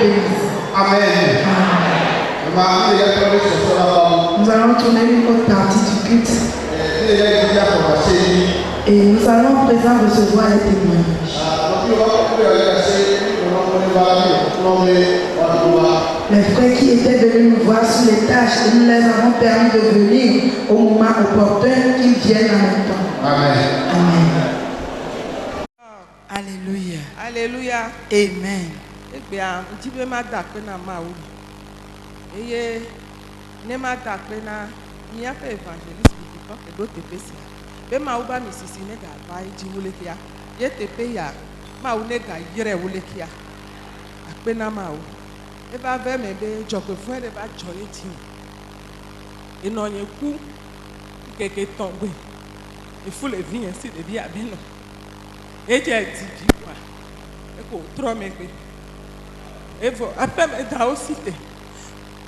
bénisse. Amen. Nous allons tourner une autre partie du culte. Et nous allons à présent recevoir les témoignages. Les frères qui étaient venus nous voir sur les tâches, et nous les avons permis de venir au moment opportun qu'ils viennent en même temps. Amen. Amen. Alléluia. Alléluia. Amen. Egbea ntibe ma da pe na ma wo. Eye ne ma da pe na nya pe evangelist bi ko ke do te pesi. Be ma wo ba mi sisi ne ga ba ji wole kia. Ye te pe ya ma wo ne ga yire wole kia. Ape na ma wo. E ba ve me be joko fun e ba joye ti. Ino yen ku keke tongbe. E fu le vi yen si de bi abi no. E je ti bi kwa. E ko tro me pe. Evo, après me da aussi te.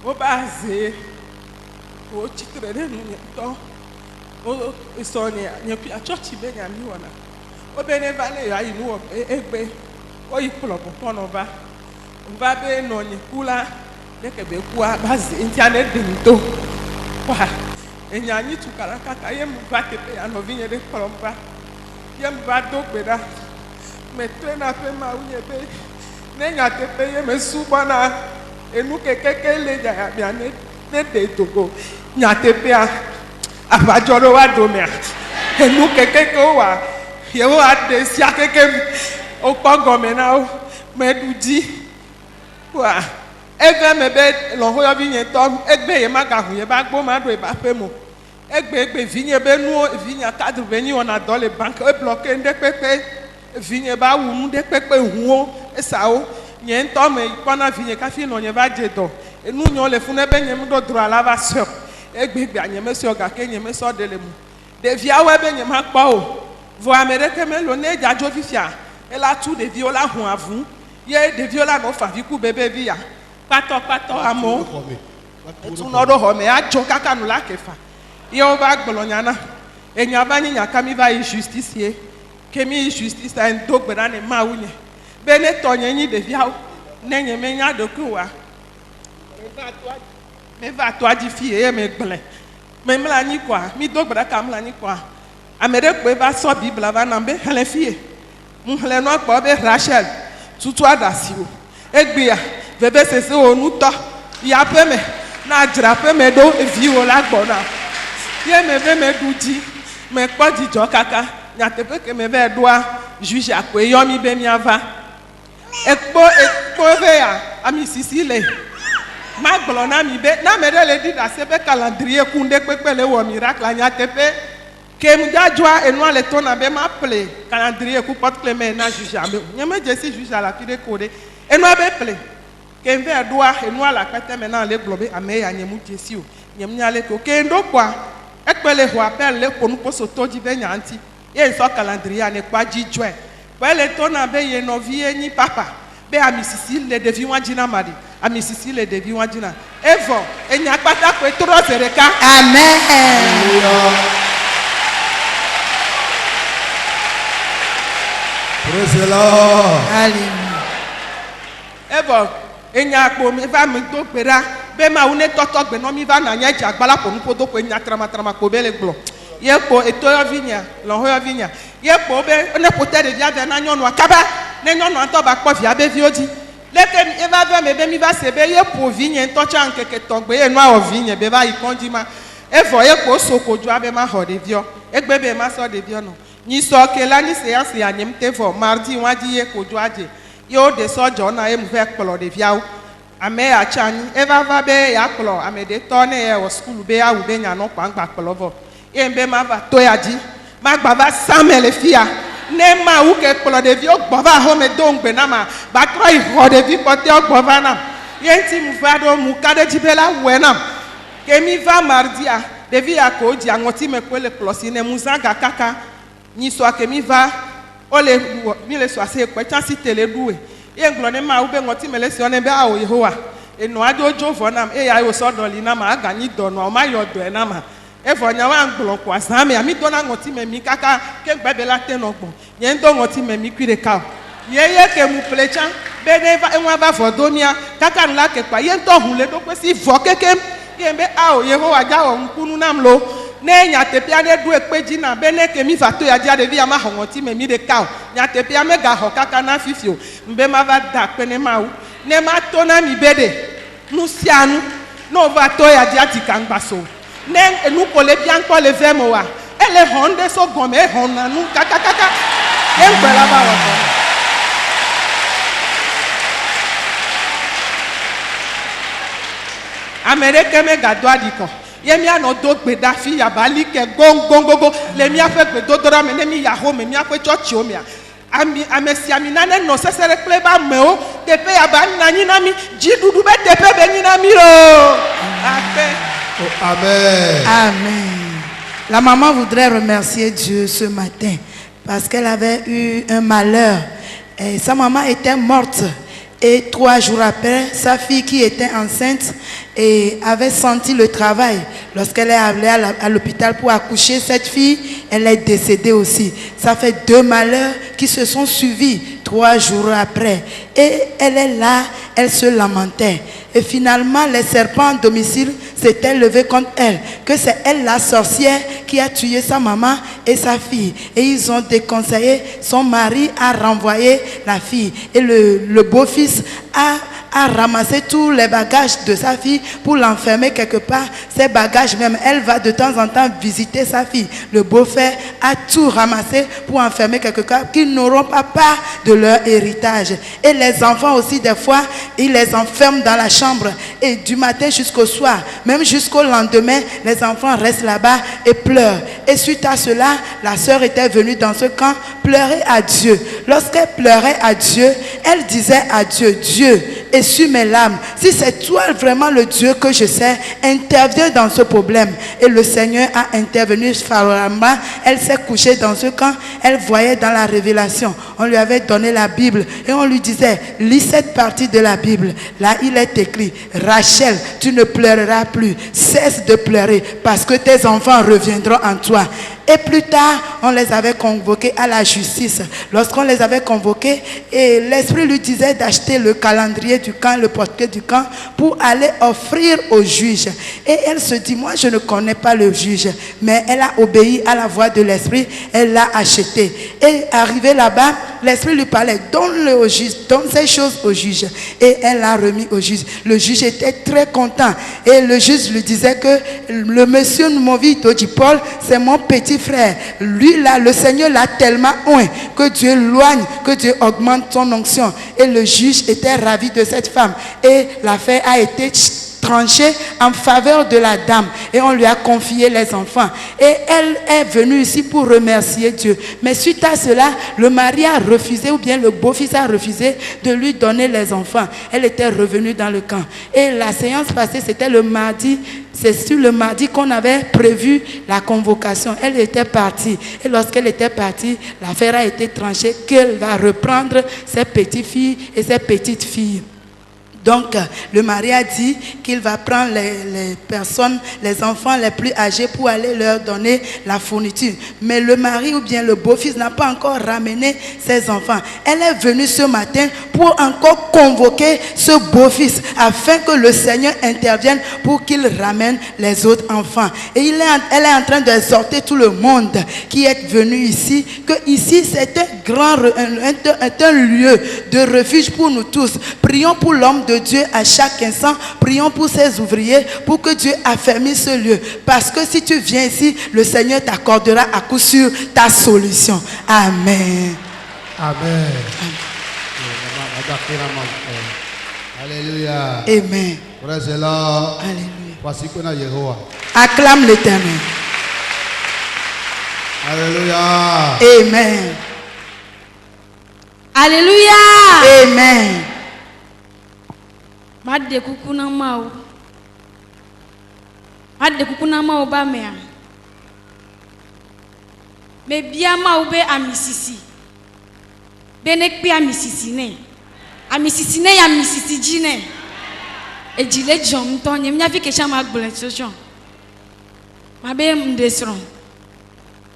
O base. O chitre de nu to. O isonia, nye pi a church be nya mi wona. O be ne vale ya inu egbe. O yi plo pon ova. O va be no ni kula. De ke be ku a base internet de nto. Kwa. Enya nyi tukala kaka ye mu va te pe ya no vinye de kolomba. Ye mu va do gbeda. Me train pe ma unye be. Nenya te peye me subana enu kekeke le ja bia ne de togo nya te pe abajoro wa do me enu kekeke wa ye wa de si akeke o pogo me na o me duji wa eve me be lo ho yo vinye to egbe ye maga hu ye ba gbo ma do e ba pe mo egbe vinye be nu vinya cadre be ni ona do le bank e bloquer nde pepe vinye ba wu nu de pepe hu esao nye ntɔ me kpɔna vinye kafi nɔ nye va dze dɔ enu nyɔ le funu ebe nye mu do dro ala va sɔ egbegbea nye me sɔ gake nye me sɔ de le mu ɖeviawo ebe nye ma kpɔ o vɔ ame ɖeke melo ne dzadzo fifia ela tu ɖeviwo la hu avu ye ɖeviwo la nɔ fa vi ku bebevi ya kpatɔ amewo etu nɔ ɖo xɔ me adzo kaka nu la ke fa ye wo va gblɔ nya na enya va nye nyaka mi va yi justice ye ke mi yi justice a do gbe ɖa ne mawu nye. Be ne tɔ nye nyi ɖeviawo ne nye me nya ɖoku wa me va to adzi fi ye me gblẽ me mla anyi koa mi do gbe ɖaka mla anyi koa ame ɖe kpoe va sɔ bibla va nam be xlẽ fie mu xlẽ nɔ kpɔ be Rachel tutu aɖasi o egbea veve sese wo nutɔ yi aƒe me na dzraƒe me ɖo viwo la gbɔna ye me ve me ɖu dzi me kpɔ dzidzɔ kaka nyateƒe ke me ve ɖoa juge koe yɔ mi be miava. Ekpo ve ya ami sisi le ma gblɔ na mi be na me ɖe le di ɖase be calendrier kun ɖe kpekpe le wɔ miracle nyateƒe ke mu dzadzɔa enua le tona be ma ple calendrier ku pɔtkle me na juge ame nye me dze si juge la fi ɖe ko ɖe enua be ple ke ve ɖoa enua le akpete me na le gblɔ be ame ya nye mu dze si o nye mu nya le ko ke ŋɖo kpoa ekpe le xɔ apel le ƒo nu poso to dzi be nya ŋti ye nsɔ calendrier ne kpa dzidzɔe. Ele tona be ye novie ni papa be ami sisi le devi wajina mari ami sisi le devi wajina evo enya kpata ko etoro zereka. Amen. Praise the Lord. Alléluia. Evo enya kpo me va me do gbera be ma une toto gbe no mi va na nya jagbala ko nupo do ko enya trama ko be le glo ye ko eto yo vinya lo ho yo vinya ye ko be ne pote de via na nyonu akaba ne nyonu anto ba kpo via be vi oji leke e va ve me be mi va se be ye po vinya nto cha nkeke tongbe ye no a vinya be va ikonji ma e vo ye ko soko ju abe ma ho de vio egbe be ma so de vio no ni so ke la ni se ya se anyem te vo mardi waji ye ko ju aje yo de so jo na e mu ve kplo de via ame ya chani e va be ya kplo ame de to ne ye wo school be ya u be nya no pa ngba kplo vo ye mbe ma va to ya ji ma gba va samele fia ne ma u ke kplo de vio gbo va ho me do ngbe na ma ba tro I ho de vi ko te gbo va na ye nti mu va do mu ka de jibela we na ke mi va mardi a de vi ya ko ji anoti me ko le kplo si ne mu zanga kaka ni so ke mi va ole mi le so ase ko cha si tele duwe ye nglo ne ma u be ngoti me le si one be a o Yehowa eno ade ojo vo na e ya yo so doli na ma aga ni do no ma yo do e na ma evo nya wa nglo kwa same ami do na ngoti me mi kaka ke gbebe la te no gbon ye ndo ngoti me mi kwire ka ye ke mu plecha bene va enwa va vodomia kaka nla ke kwa ye nto hun le do kwesi vo kekem ye be a o Yehowa ja o nkunu nam lo ne nya tepia ne du ekpeji na bene ke mi va to ya dia de vi ama honoti me mi de ka nya tepia me ga ho kaka na fifio mbe ma va da pe ne ma u ne ma to na mi bede nu sianu no va to ya dia ti kan gbaso ne enu ko le bian ko le vemo wa ele honde so gome honna nu kaka kaka en gbela ba wa ko Amerike me ga do adiko ye mi ano do gbe da fi ya bali ke gongongogo le mi afa gbe do dora me ne mi ya ho me mi afa church o mi ami amesi ami na ne no sesere kle ba me o te pe ya ba na ni na mi ji dudu be te pe be ni na mi o amen. Amen. Amen. La maman voudrait remercier Dieu ce matin parce qu'elle avait eu un malheur. Et sa maman était morte. Et 3 jours après, sa fille qui était enceinte et avait senti le travail. Lorsqu'elle est allée à l'hôpital pour accoucher, cette fille, elle est décédée aussi. Ça fait 2 malheurs qui se sont suivis 3 jours après. Et elle est là, elle se lamentait. Et finalement, les serpents en domicile s'étaient levés contre elle. Que c'est elle la sorcière qui a tué sa maman et sa fille. Et ils ont déconseillé son mari à renvoyer la fille. Et le beau-fils a ramassé tous les bagages de sa fille pour l'enfermer quelque part. Ses bagages même, elle va de temps en temps visiter sa fille. Le beau-frère a tout ramassé pour enfermer quelque part, qu'ils n'auront pas part de leur héritage. Et les enfants aussi, des fois, ils les enferment dans la chambre. Et du matin jusqu'au soir, même jusqu'au lendemain, les enfants restent là-bas et pleurent. Et suite à cela, la sœur était venue dans ce camp pleurer à Dieu. Lorsqu'elle pleurait à Dieu, elle disait à Dieu, Dieu, essuie mes larmes. Si c'est toi vraiment le Dieu que je sais, interviens dans ce problème. Et le Seigneur a intervenu favorablement. Elle s'est couchée dans ce camp. Elle voyait dans la révélation. On lui avait donné la Bible et on lui disait, lis cette partie de la Bible. Là, il est écrit, Rachel, tu ne pleureras plus. Cesse de pleurer parce que tes enfants reviendront en toi. Et plus tard, on les avait convoqués à la justice. Lorsqu'on les avait convoqués, et l'Esprit lui disait d'acheter le calendrier du camp, le portrait du camp, pour aller offrir au juge. Et elle se dit, moi je ne connais pas le juge, mais elle a obéi à la voix de l'Esprit, elle l'a acheté. Et arrivée là-bas, l'Esprit lui parlait, donne-le au juge, donne ces choses au juge. Et elle l'a remis au juge. Le juge était très content. Et le juge lui disait que le monsieur Movi Paul, c'est mon petit frère. Lui là, le Seigneur l'a tellement oint que Dieu loigne, que Dieu augmente son onction. Et le juge était ravi de cette femme. Et l'affaire a été tranché en faveur de la dame et on lui a confié les enfants et elle est venue ici pour remercier Dieu. Mais suite à cela, le mari a refusé ou bien le beau-fils a refusé de lui donner les enfants. Elle était revenue dans le camp et la séance passée, c'était le mardi. C'est sur le mardi qu'on avait prévu la convocation. Elle était partie et lorsqu'elle était partie, l'affaire a été tranchée qu'elle va reprendre ses petites filles et ses petites filles. Donc, le mari a dit qu'il va prendre les personnes, les enfants les plus âgés pour aller leur donner la fourniture. Mais le mari ou bien le beau-fils n'a pas encore ramené ses enfants. Elle est venue ce matin pour encore convoquer ce beau-fils afin que le Seigneur intervienne pour qu'il ramène les autres enfants. Et elle est en train d'exhorter tout le monde qui est venu ici, que ici c'est un lieu de refuge pour nous tous. Prions pour l'homme de Dieu à chaque instant. Prions pour ses ouvriers pour que Dieu affermisse ce lieu. Parce que si tu viens ici, le Seigneur t'accordera à coup sûr ta solution. Amen. Amen. Alléluia. Amen. Alléluia. Acclame l'Éternel. Alléluia. Amen. Alléluia. Amen. Made kukuna mau. Made kukuna mau ba mea. Me bia mau be amisisi. Benek be amisisi ne. Amisisi ne ya amisisi jine. E jile jom ton yem nya fi ke chama gbole sojon. Ma be mdesron.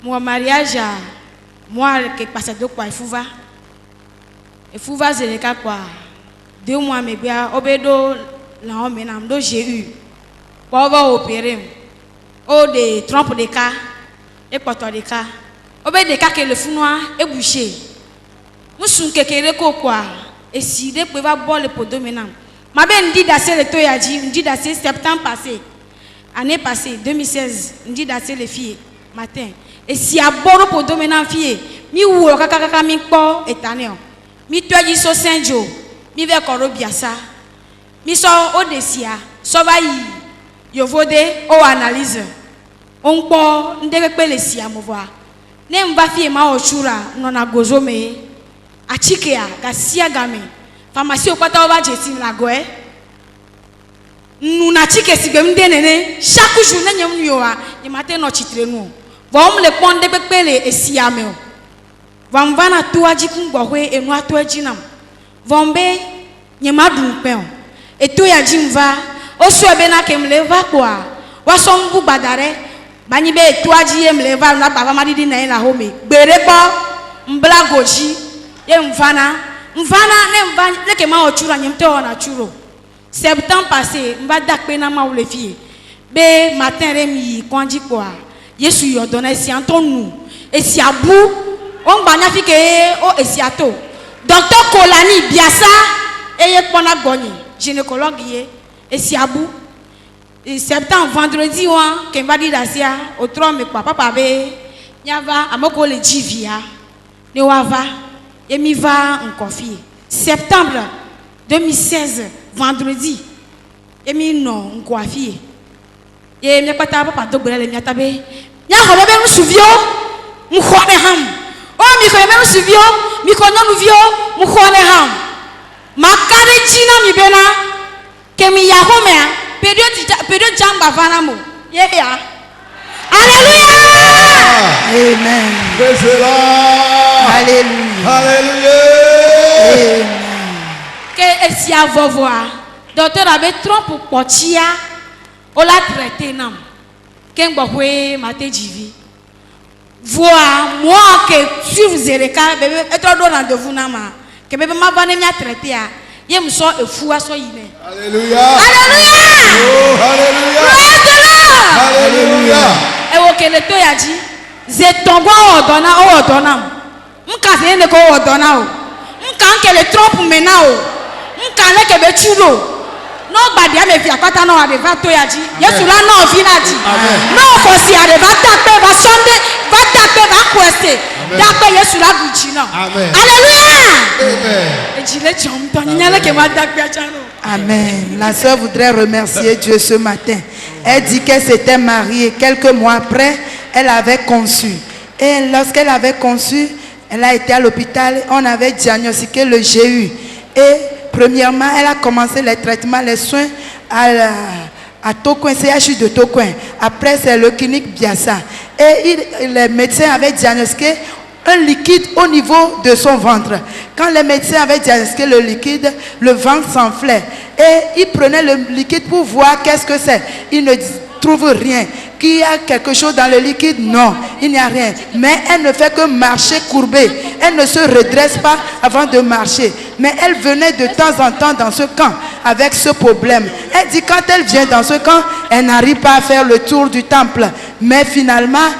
Mo mariage a moi ke passa do kwa ifuva. Ifuva zeleka kwa 2 mois mais bien obedo la homme nam do j'ai eu pour va opérer o de trompe de cas et poto de cas obe de cas que le founoir est bouché musun kekere ko quoi et si de peut va boire le podo maintenant ma ben dit d'assez le toya dit dit d'assez septembre passé année passée 2016 dit d'assez les filles matin et si a boire podo maintenant fille mi ou kaka mi po etane mi toi dit so Saint-Jo mi ve koro biasa mi so odesia so va yi yovode o analyse on po ndeke pele si amovoir ne mva fie ma ochura nona gozome achikea gasia game pharmacie okwata oba jesi la goe nuna chike sigem denene chaque jour na nyam yoa ni matin no chitre nu vom le ponde pele esi ameo vom vana tuaji kungbohwe enu atuaji nam vombe nyema dunpe eto ya jimva osu ebe na kemle va kwa wasombu badare bani be tuaji yemle va na baba madidi na ila home berebo mbla goji ye mvana ne mva ne ke ma ochura nyemte ona churo septembre passé mva dakpe na ma wole fie be matin remi kwanji kwa yesu yo dona si antonu esi abu on gbanya fi ke o esi ato docteur Kolani biasa eye pona goni gynécologue ye esi abu septembre vendredi wa ke mva di dasia o tro me papa be nyava amoko le jivia ne wava et mi va en confie. Septembre 2016, vendredi, et mi non en confie. Et me pas table pas doubler les miatabe. Nya hobe be nous souvio, mu khone ham. Oh mi ko me souvio, mi ko non vio, mu khone ham. Makare jina mi bena ke mi ya home pedio jamba vana mo. Yeah. Alléluia. Amen. Praise the Lord. Alléluia. Hallelujah. Amen. Que esi avovoa docteur avait trop pour potia on l'a traité nam ken gbahwe mate jivi voa moi que suivre zereka bébé etro do rendez-vous na ma que bébé ma va ne mia traité a ye mso efu aso yine. Hallelujah. Alléluia. Oh, hallelujah. Praise the Lord. Hallelujah. E wo ke le to ya ji ze tongo o dona nka se ne ko o dona o nka nke le trompe mena o nka le ke be chulo no gbadi ame fi akata no ade va to ya ji yesu la no fi na ji no ko si ade va tape va sonde va tape va kwese tape yesu la buji na. Amen. Alléluia. Amen. E ji le chom to nya le ke ma tape a chano. Amen. La sœur voudrait remercier Dieu ce matin. Elle dit qu'elle s'était mariée. Quelques mois après, elle avait conçu. Et lorsqu'elle avait conçu, elle a été à l'hôpital. On avait diagnostiqué le GU. Et premièrement, elle a commencé les traitements, les soins à Tokoin, CHU de Tokoin. Après, c'est le clinique Biassa. Et les médecins avaient diagnostiqué un liquide au niveau de son ventre. Quand les médecins avaient diagnostiqué le liquide, le ventre s'enflait. Et ils prenaient le liquide pour voir qu'est-ce que c'est. Ils ne trouvent rien. Qu'il y a quelque chose dans le liquide? Non, il n'y a rien. Mais elle ne fait que marcher courbée. Elle ne se redresse pas avant de marcher. Mais elle venait de temps en temps dans ce camp avec ce problème. Elle dit quand elle vient dans ce camp, elle n'arrive pas à faire le tour du temple. Mais finalement,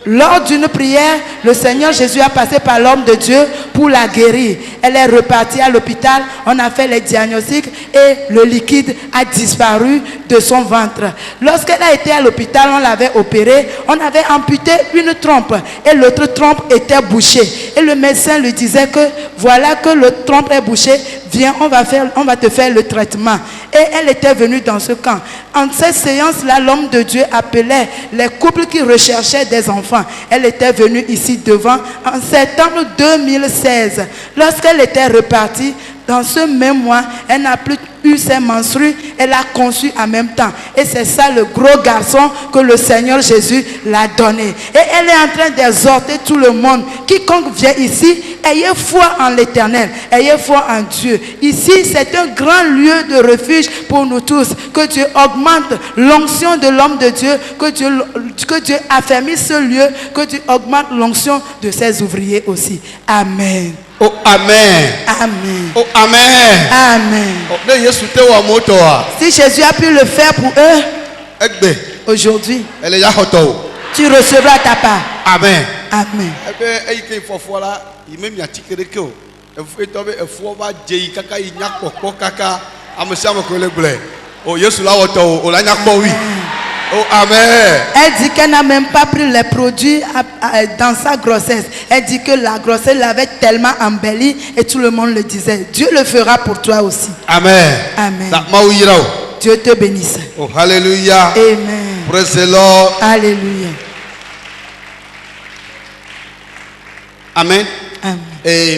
lors d'une prière, le Seigneur Jésus a passé par l'homme de Dieu pour la guérir. Elle est repartie à l'hôpital, on a fait les diagnostics et le liquide a disparu de son ventre. Lorsqu'elle a été à l'hôpital, on l'avait opérée, on avait amputé une trompe et l'autre trompe était bouchée. Et le médecin lui disait que voilà que le trompe est bouché, viens, on va te faire le traitement. Et elle était venue dans ce camp. En cette séance-là, l'homme de Dieu appelait les couples qui recherchaient des enfants. Elle était venue ici devant en septembre 2016. Lorsqu'elle était repartie, dans ce même mois, elle n'a plus eu ses menstrues, elle a conçu en même temps. Et c'est ça le gros garçon que le Seigneur Jésus l'a donné. Et elle est en train d'exhorter tout le monde. Quiconque vient ici, ayez foi en l'Éternel, ayez foi en Dieu. Ici, c'est un grand lieu de refuge pour nous tous. Que Dieu augmente l'onction de l'homme de Dieu, que Dieu affermisse ce lieu, que Dieu augmente l'onction de ses ouvriers aussi. Amen. Oh, amen. Amen. Oh, amen. Amen. Oh, ne Yesu te wa moto a. Si Jésus a pu le faire pour eux, Egbe. aujourd'hui, Elle ya hoto. tu recevras ta part. Amen. Amen. Ebe eyike fofola, imemi atikere ke o. Efu to be efu ba je kaka inya popo kaka amesi amako le gble. Oh, Yesu la hoto o la nya po wi. Oh, amen. Elle dit qu'elle n'a même pas pris les produits dans sa grossesse. Elle dit que la grossesse l'avait tellement embellie et tout le monde le disait. Dieu le fera pour toi aussi. Amen. Amen. Da ma uyira o. Dieu te bénisse. Oh, hallelujah. Amen. Praise the Lord. Alléluia. Amen. Amen.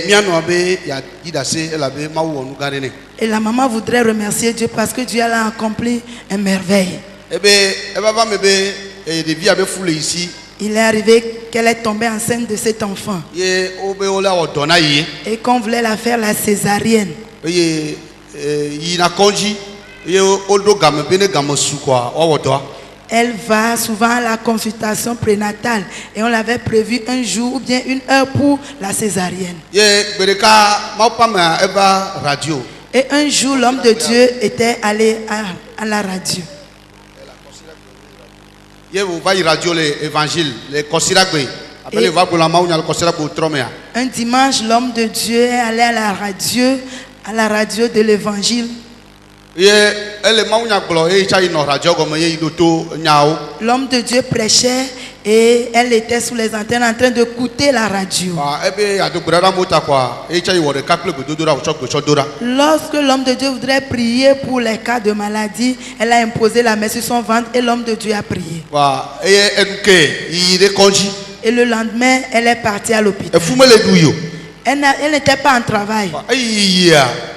Miano abe ya didase elabe ma wo nu garene. Et la maman voudrait remercier Dieu parce que Dieu a accompli une merveille. Ebe eba ba mebe de vie abe fule ici. Il est arrivé qu'elle est tombée enceinte de cet enfant Ye obe ola odona yi. et qu'on voulait la faire la césarienne. Ye yi na konji. Ye odo game bene game su kwa owodo. Elle va souvent à la consultation prénatale et on l'avait prévu un jour ou bien une heure pour la césarienne. Ye bereka ma pa ma eba radio. Et un jour, l'homme de Dieu était allé à la radio. Ye vous va radio l'évangile, les considéragbe. Appelez va pour la maou le considéragbe tromea. Un dimanche, l'homme de Dieu est allé à la radio de l'évangile. L'homme de Dieu prêchait et elle était sous les antennes en train d'écouter la radio. Lorsque l'homme de Dieu voudrait prier pour les cas de maladie, elle a imposé la main sur son ventre et l'homme de Dieu a prié. Et le lendemain, elle est partie à l'hôpital. Elle n'était pas en travail.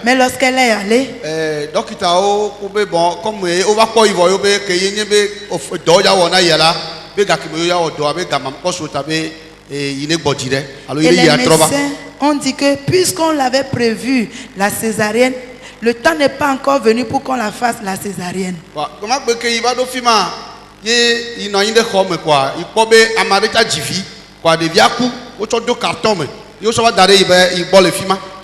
Mais lorsqu'elle est allée, et les médecins ont dit que puisqu'on l'avait prévu, la césarienne, le temps n'est pas encore venu pour qu'on la fasse la césarienne.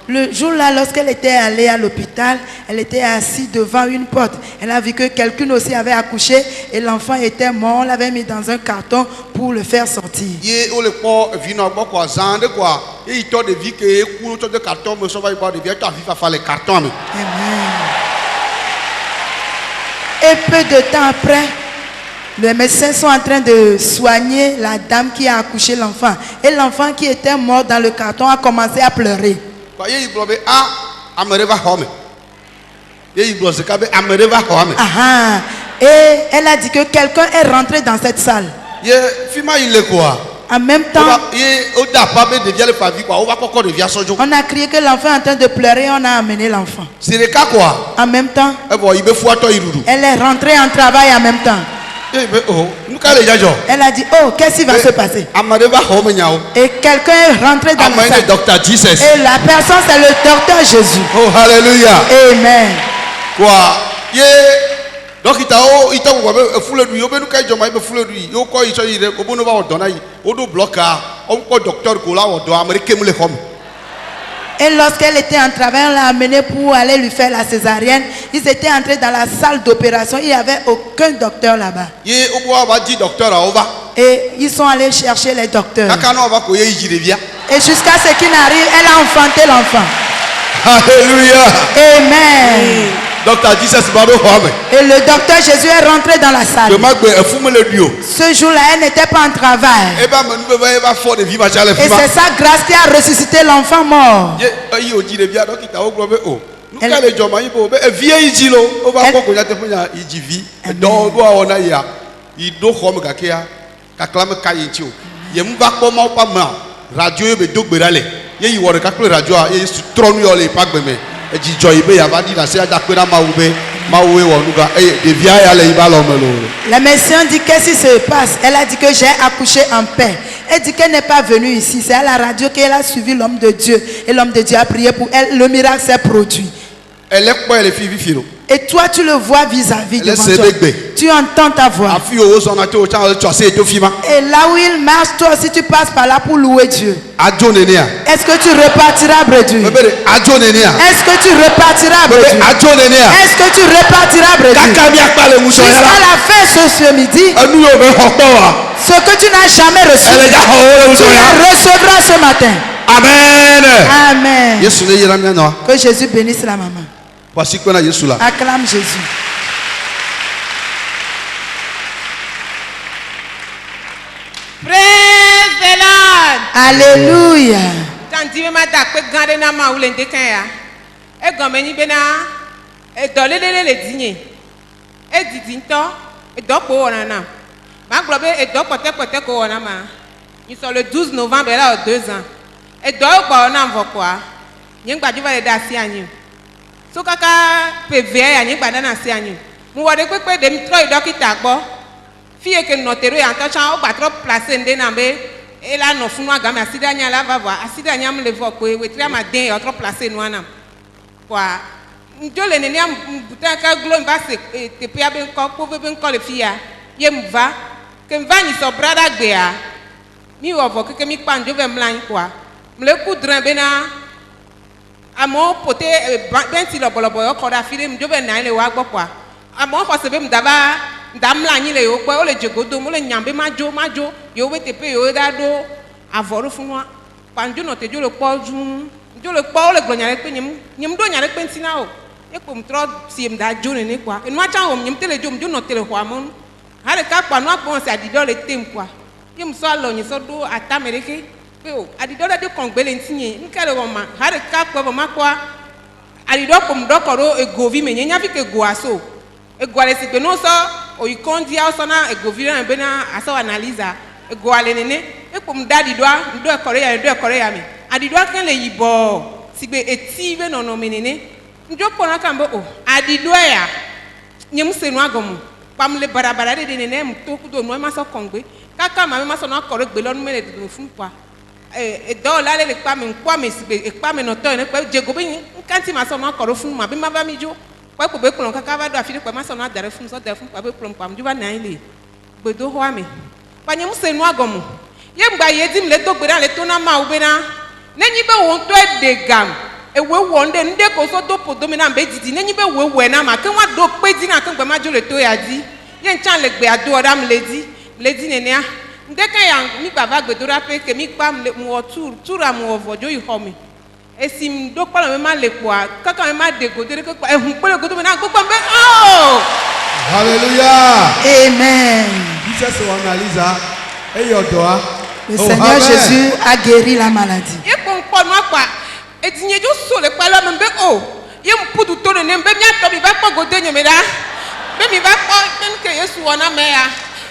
Le jour-là, lorsqu'elle était allée à l'hôpital, elle était assise devant une porte. Elle a vu que quelqu'un aussi avait accouché et l'enfant était mort. On l'avait mis dans un carton pour le faire sortir. Amen. Et peu de temps après, les médecins sont en train de soigner la dame qui a accouché l'enfant. Et l'enfant qui était mort dans le carton a commencé à pleurer. Et elle a dit que quelqu'un est rentré dans cette salle. En même temps, on a crié que l'enfant est en train de pleurer et on a amené l'enfant. En même temps, elle est rentrée en travail en même temps. Elle a dit, oh, qu'est-ce qui va se passer? Et quelqu'un est rentré dans la salle. Et la personne, c'est le docteur Jésus. Oh, hallelujah. Amen. Et lorsqu'elle était en travail, on l'a amenée pour aller lui faire la césarienne. Ils étaient entrés dans la salle d'opération. Il n'y avait aucun docteur là-bas. Et ils sont allés chercher les docteurs. Et jusqu'à ce qu'il n'arrive, elle a enfanté l'enfant. Alléluia. Amen. Et le docteur Jésus est rentré dans la salle. Ce jour-là, elle n'était pas en travail. Et c'est sa grâce qui a ressuscité l'enfant mort. La médecin dit qu'est-ce qui se passe? Elle a dit que j'ai accouché en paix. Elle dit qu'elle n'est pas venue ici. C'est à la radio qu'elle a suivi l'homme de Dieu. Et l'homme de Dieu a prié pour elle. Le miracle s'est produit. Et toi, tu le vois vis-à-vis Elle est devant toi. sévègue. Tu entends ta voix. Afi o son ati o chan tu ase to fima. Et là où il marche, toi aussi, tu passes par là pour louer Dieu. Ajo nenia. Est-ce que tu repartiras, Brédu? Bébé ajo nenia. Est-ce que tu repartiras, Bébé Brédu? ajo nenia. Est-ce que tu repartiras, Brédu? Kaka mi akpa le muso Jusqu'à yala. la fin ce midi, Anu yo be hokpo wa. ce que tu n'as jamais reçu, Elle ga ho le tu muso le yala. recevras ce matin. Amen. Amen. Yesu ne yira mi no. Que Jésus bénisse la maman. Voici qu'on a Yesu là. Acclame Jésus. Praise the Lord. Alléluia. Tandi me ma da pe gan de na ma ule ndeka ya. E gan me ni be na e do le dinye. E didi nto e do po wona na. Ma glo be e do pote ko wona ma. Ni so le 12 novembre là 2 ans. E do gba na mvo kwa. Nyi gba juva le da si anyi. So kaka PV ya nyi gba na si anyi. Mu wo de pepe de mi tro dokita gbo. Fille que notero ya ntacha o gba tro placer nde na be et là non funu agame asida nya la va voir asida nya me le vo ko we tri ma den e trop placer no ana kwa njole ne nya buta ka glo mba se te pia be ko po be ko le fia ye mva ke mva ni so brada gbe a mi wo vo ke mi pa njo ve mlan kwa mle ku dran be na amo pote benti lo bolobo yo ko da file njo ve na le wa gbo kwa amo fo se be mdaba ndamla nyi le yo pe o le jegodo mo le nyambe majo yo we tepe yo da do avoru funwa panjo no tejo le poju jo le po le glonya le pe nyim do nya le pe ntina o e ko mtro siem da jo ne kwa enu acha o nyim tele jo mjo no tele kwa mo ha le ka kwa no akpon se adido le tem kwa yim so alo nyi so do atamereke pe o adido le de kongbele ntinye nkele wo ma ha le ka kwa ma kwa adido ko mdo koro egovi menye nya fi ke go aso egoale si pe no so o ikondi also na egovira be na aso analyzer egoale nene epom dadi doa ndo ekore ya mi adidwa kan le yibo sigbe eti be no no menene njo pona kan bo o adidwa ya nyem senu agomu pamle barabara de nene mto kudo no ma so kongbe kaka ma me ma so na kore gbe lonu mele de fun pa do la le pa me nkwa me sigbe e pa me no to ne pe jego be nkanti ma so na kore fun ma be ma ba mi jo kwa ko be klon kaka va do afiri kwa ma so na dare fun so de fun pa be klon pam juba na ile gbedo ho ame pa nyem senu agomu ye mgba ye dim le dogbere le to na ma ubena nenyi be won to edegam ewe wonde nde ko so do podomi na mbe didi nenyi be we na ma ke wa do pe di na kan gbe ma jo le to ya di ye nchan le gbe ado oda mledi nene a nde kan ya mi baba gbedora pe ke mi pa mu o tura mu ovojo yi ho mi esim do pala me ma le kwa kaka me ma de godere ke kwa ehun pele godo me na gbogbo mbe oh Alléluia. Amen. Jesus o analisa e yo doa. Le Seigneur Jésus a guéri la maladie. ye ko npo no kwa etinye jo so le pala me mbe oh ye mpudu to ne mbe mi ato bi ba po godo nyome da be mi ba po ke Yesu wona me ya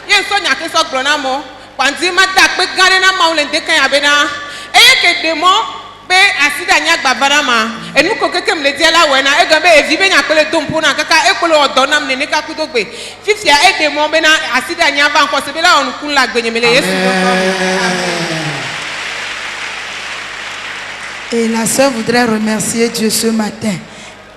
ye so nya ke so gro na mo kwanti ma da pe gare na ma o le de kan ya be na e ye ke demo be asida nya gbabara ma enu ko keke mle dia la we na e gan be evi be nya pele dompo na kaka e ko lo odo na mne ne ka kudo gbe fifia e demo be na asida nya ba nko se be la on kun la gbe nyemele Yesu. Et la sœur voudrait remercier Dieu ce matin.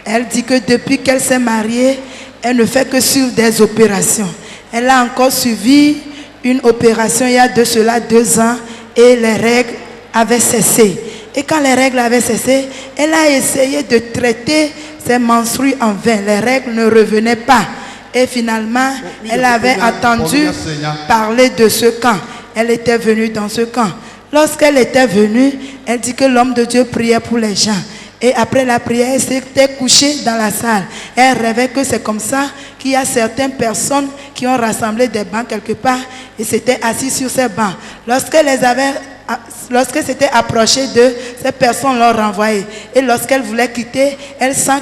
Elle dit que depuis qu'elle s'est mariée, elle ne fait que suivre des opérations. Elle a encore suivi une opération il y a de cela 2 ans et les règles avaient cessé. Et quand les règles avaient cessé, elle a essayé de traiter ses menstrues en vain. Les règles ne revenaient pas. Et finalement, elle avait entendu parler de ce camp. Elle était venue dans ce camp. Lorsqu'elle était venue, elle dit que l'homme de Dieu priait pour les gens. Et après la prière, elle s'était couchée dans la salle. Elle rêvait que c'est comme ça qu'il y a certaines personnes qui ont rassemblé des bancs quelque part et s'étaient assis sur ces bancs. Lorsqu'elle s'était approchée d'eux, ces personnes l'ont renvoyée. Et lorsqu'elle voulait quitter, elle sent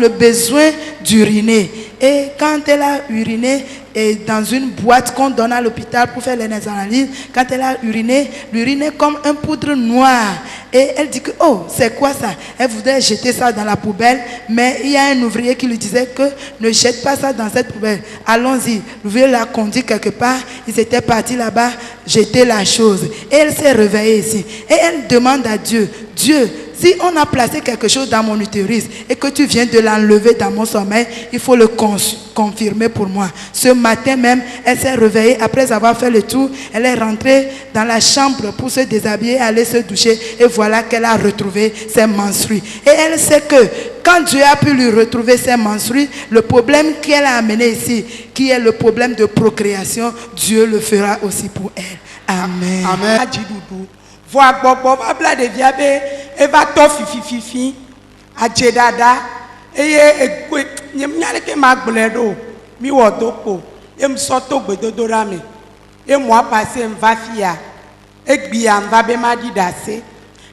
le besoin d'uriner. Et quand elle a uriné, et dans une boîte qu'on donne à l'hôpital pour faire les analyses, quand elle a uriné, l'urine est comme un poudre noire. Et elle dit que, oh, c'est quoi ça? Elle voudrait jeter ça dans la poubelle, mais il y a un ouvrier qui lui disait que ne jette pas ça dans cette poubelle. Allons-y. L'ouvrier l'a conduit quelque part. Ils étaient partis là-bas jeter la chose. Et elle s'est réveillée ici. Et elle demande à Dieu, Dieu, si on a placé quelque chose dans mon utérus et que tu viens de l'enlever dans mon sommeil, il faut le confirmer pour moi. Ce matin même, elle s'est réveillée après avoir fait le tour. Elle est rentrée dans la chambre pour se déshabiller, aller se doucher. Et voilà qu'elle a retrouvé ses menstrues. Et elle sait que quand Dieu a pu lui retrouver ses menstrues, le problème qu'elle a amené ici, qui est le problème de procréation, Dieu le fera aussi pour elle. Amen. Amen. Voix bobo babla de viabe eva to fifi ajedada eye nyemnyale ke magbledo mi wodoko em soto gbedodo rami e mo apase mva fia egbia mva be madidase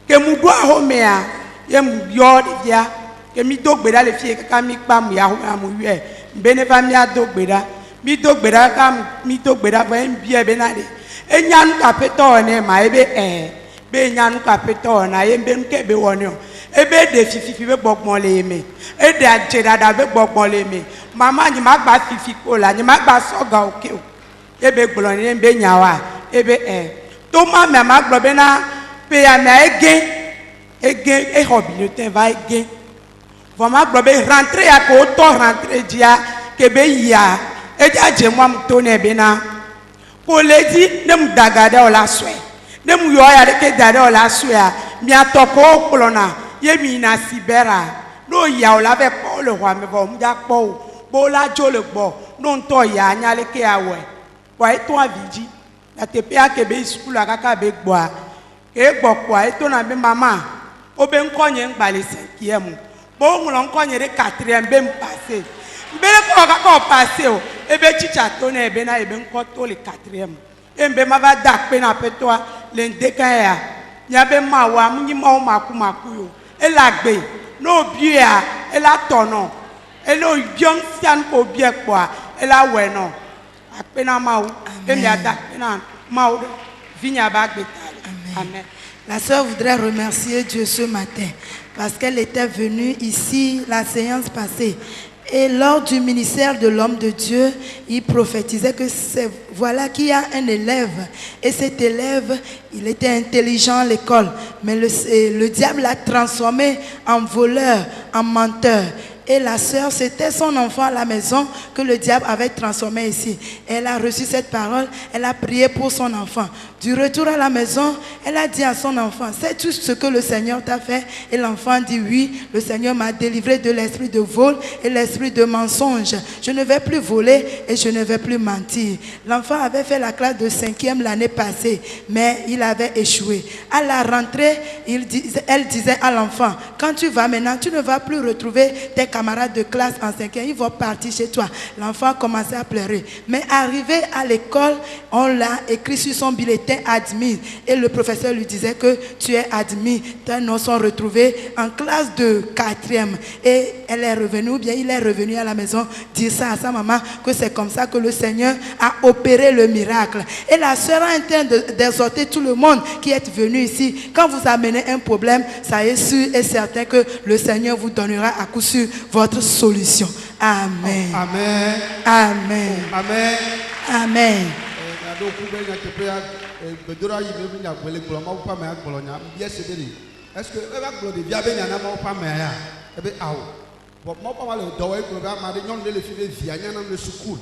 ke mu do ahomea em yo de via ke mi do gbeda le fie kaka mi pa mu ya ho amu ye mbene va mi ado gbeda mi do gbeda ka mi do gbeda va em bia be na de enyan kapeto ne ma ebe be nyanu kapeto na yembe nke be woni o ebe de fifi be gbogbon le me e de ajedada be gbogbon le me mama ni ma gba fifi ko la ni ma gba soga oke o ebe gblon ni be nyawa ebe to ma me ma gbo be na pe ya me ege e hobby te va ege vo ma gbo be rentrer ya ko to rentrer dia ke be ya e ja je mo to ne be na ko le di ne mu dagade o la swe ne mu yo ya de ke dade o la swe a mi atoko klona ye mi na sibera no ya o la be po le wa me bo mu ja po o bo la jo le gbo no nto ya nya le ke awe bo e to aviji na te pe ake be school akaka be gbo a ke gbo po e to na be mama o be nkonye ngbale 5e bo nlo nkonye de 4e be mpase mbele ko ka passé o ebe chicha to na ebe na ebe nko to le 4e embe ma va da pe na pe to le ndeka ya nya be ma wa munyi ma o maku yo e la gbe no bia e la tono e lo bion sian ko bia po e la we no ape na ma o e mi ada na ma o vinya ba gbe ta. Amen. La sœur voudrait remercier Dieu ce matin parce qu'elle était venue ici la séance passée. Et lors du ministère de l'homme de Dieu, il prophétisait que voilà qu'il y a un élève. Et cet élève, il était intelligent à l'école. Mais le diable l'a transformé en voleur, en menteur. Et la sœur, c'était son enfant à la maison que le diable avait transformé ici. Elle a reçu cette parole, elle a prié pour son enfant. Du retour à la maison, elle a dit à son enfant, sais-tu ce que le Seigneur t'a fait? Et l'enfant dit, oui, le Seigneur m'a délivré de l'esprit de vol et l'esprit de mensonge. Je ne vais plus voler et je ne vais plus mentir. L'enfant avait fait la classe de 5e l'année passée, mais il avait échoué. À la rentrée, elle disait à l'enfant, quand tu vas maintenant, tu ne vas plus retrouver tes camarades de classe en 5e, ils vont partir chez toi. L'enfant commençait à pleurer. Mais arrivé à l'école, on l'a écrit sur son bulletin admis. Et le professeur lui disait que tu es admis. Tes noms sont retrouvés en classe de 4e. Et elle est revenue, ou bien il est revenu à la maison dire ça à sa maman, que c'est comme ça que le Seigneur a opéré le miracle. Et la sœur est en train d'exhorter tout le monde qui est venu ici. Quand vous amenez un problème, ça est sûr et certain que le Seigneur vous donnera à coup sûr votre solution. Amen. Amen. Amen. Amen. Amen. Est-ce que elle va gloire de bien bien na ma pas mais ya e be awo bo mo pa ma le do we ko ba ma de nyon le fi be via nya na le school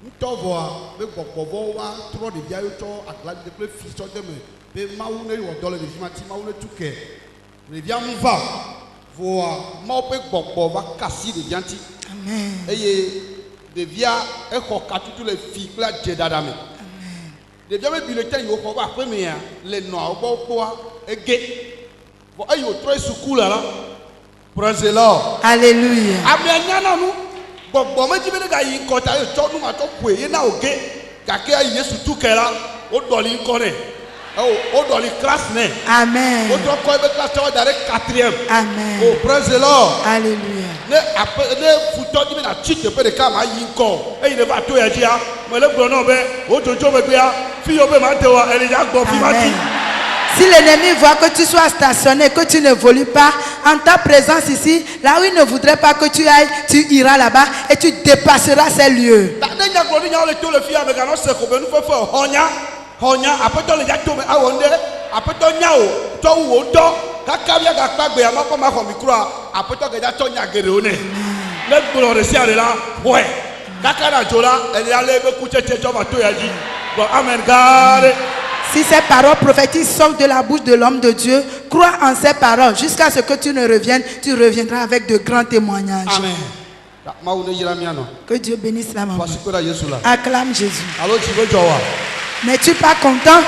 ntovo a be gbogbogbo wa tro de bia yo to agla de ple fi so de me be ma wu ne yo do le fi ma ti ma wu ne tuke le bia mu va vo mo pe gbogbo va kasi de bianti. Amen. Eye de via e ko katutu le fi kla je dada me. De bia me bulletin yo ko ba pe me ya le no a bo po a ege. Bon, ayo trop school là. Praise the Lord. Alléluia. Amianya na nu. Gbogbo me jibe ga yin ko ta yo to nu ma to ku e na oge. Ka ke ayi Yesu tu ke la. O doli nko ne. O doli class ne. Amen. O to ko be class to dare 4e. Amen. Oh, praise the Lord. Alléluia. Ne futo jibe na chite pe de ka ma yin ko. E ne ba to ya dia. Mo le gbo na be o jojo be gbe ya. Fi yo be ma te wa e le ja gbo fi ma ti. Si l'ennemi voit que tu sois stationné, que tu n'évolues pas, en ta présence ici, là où il ne voudrait pas que tu ailles, tu iras là-bas et tu dépasseras ces lieux. apetɔ nya o tɔ wo tɔ kaka bia gakpa gbe ama kɔ ma xɔ mi kura apetɔ gɛdza tɔ nya geɖewo nɛ ne gblɔ ɖe sia ɖe la wɔe kaka na dzo la elia lé ebe kutsetse tsɔ va to ya dzi bon amen gare. Si ces paroles prophétiques sortent de la bouche de l'homme de Dieu, crois en ces paroles jusqu'à ce que tu ne reviennes, tu reviendras avec de grands témoignages. Amen. Mawu ne yira mianɔ. Que Dieu bénisse la maman. Voici que la Jésus là. Acclame Jésus. Alo tsi be dzɔ wa. N'es-tu pas content?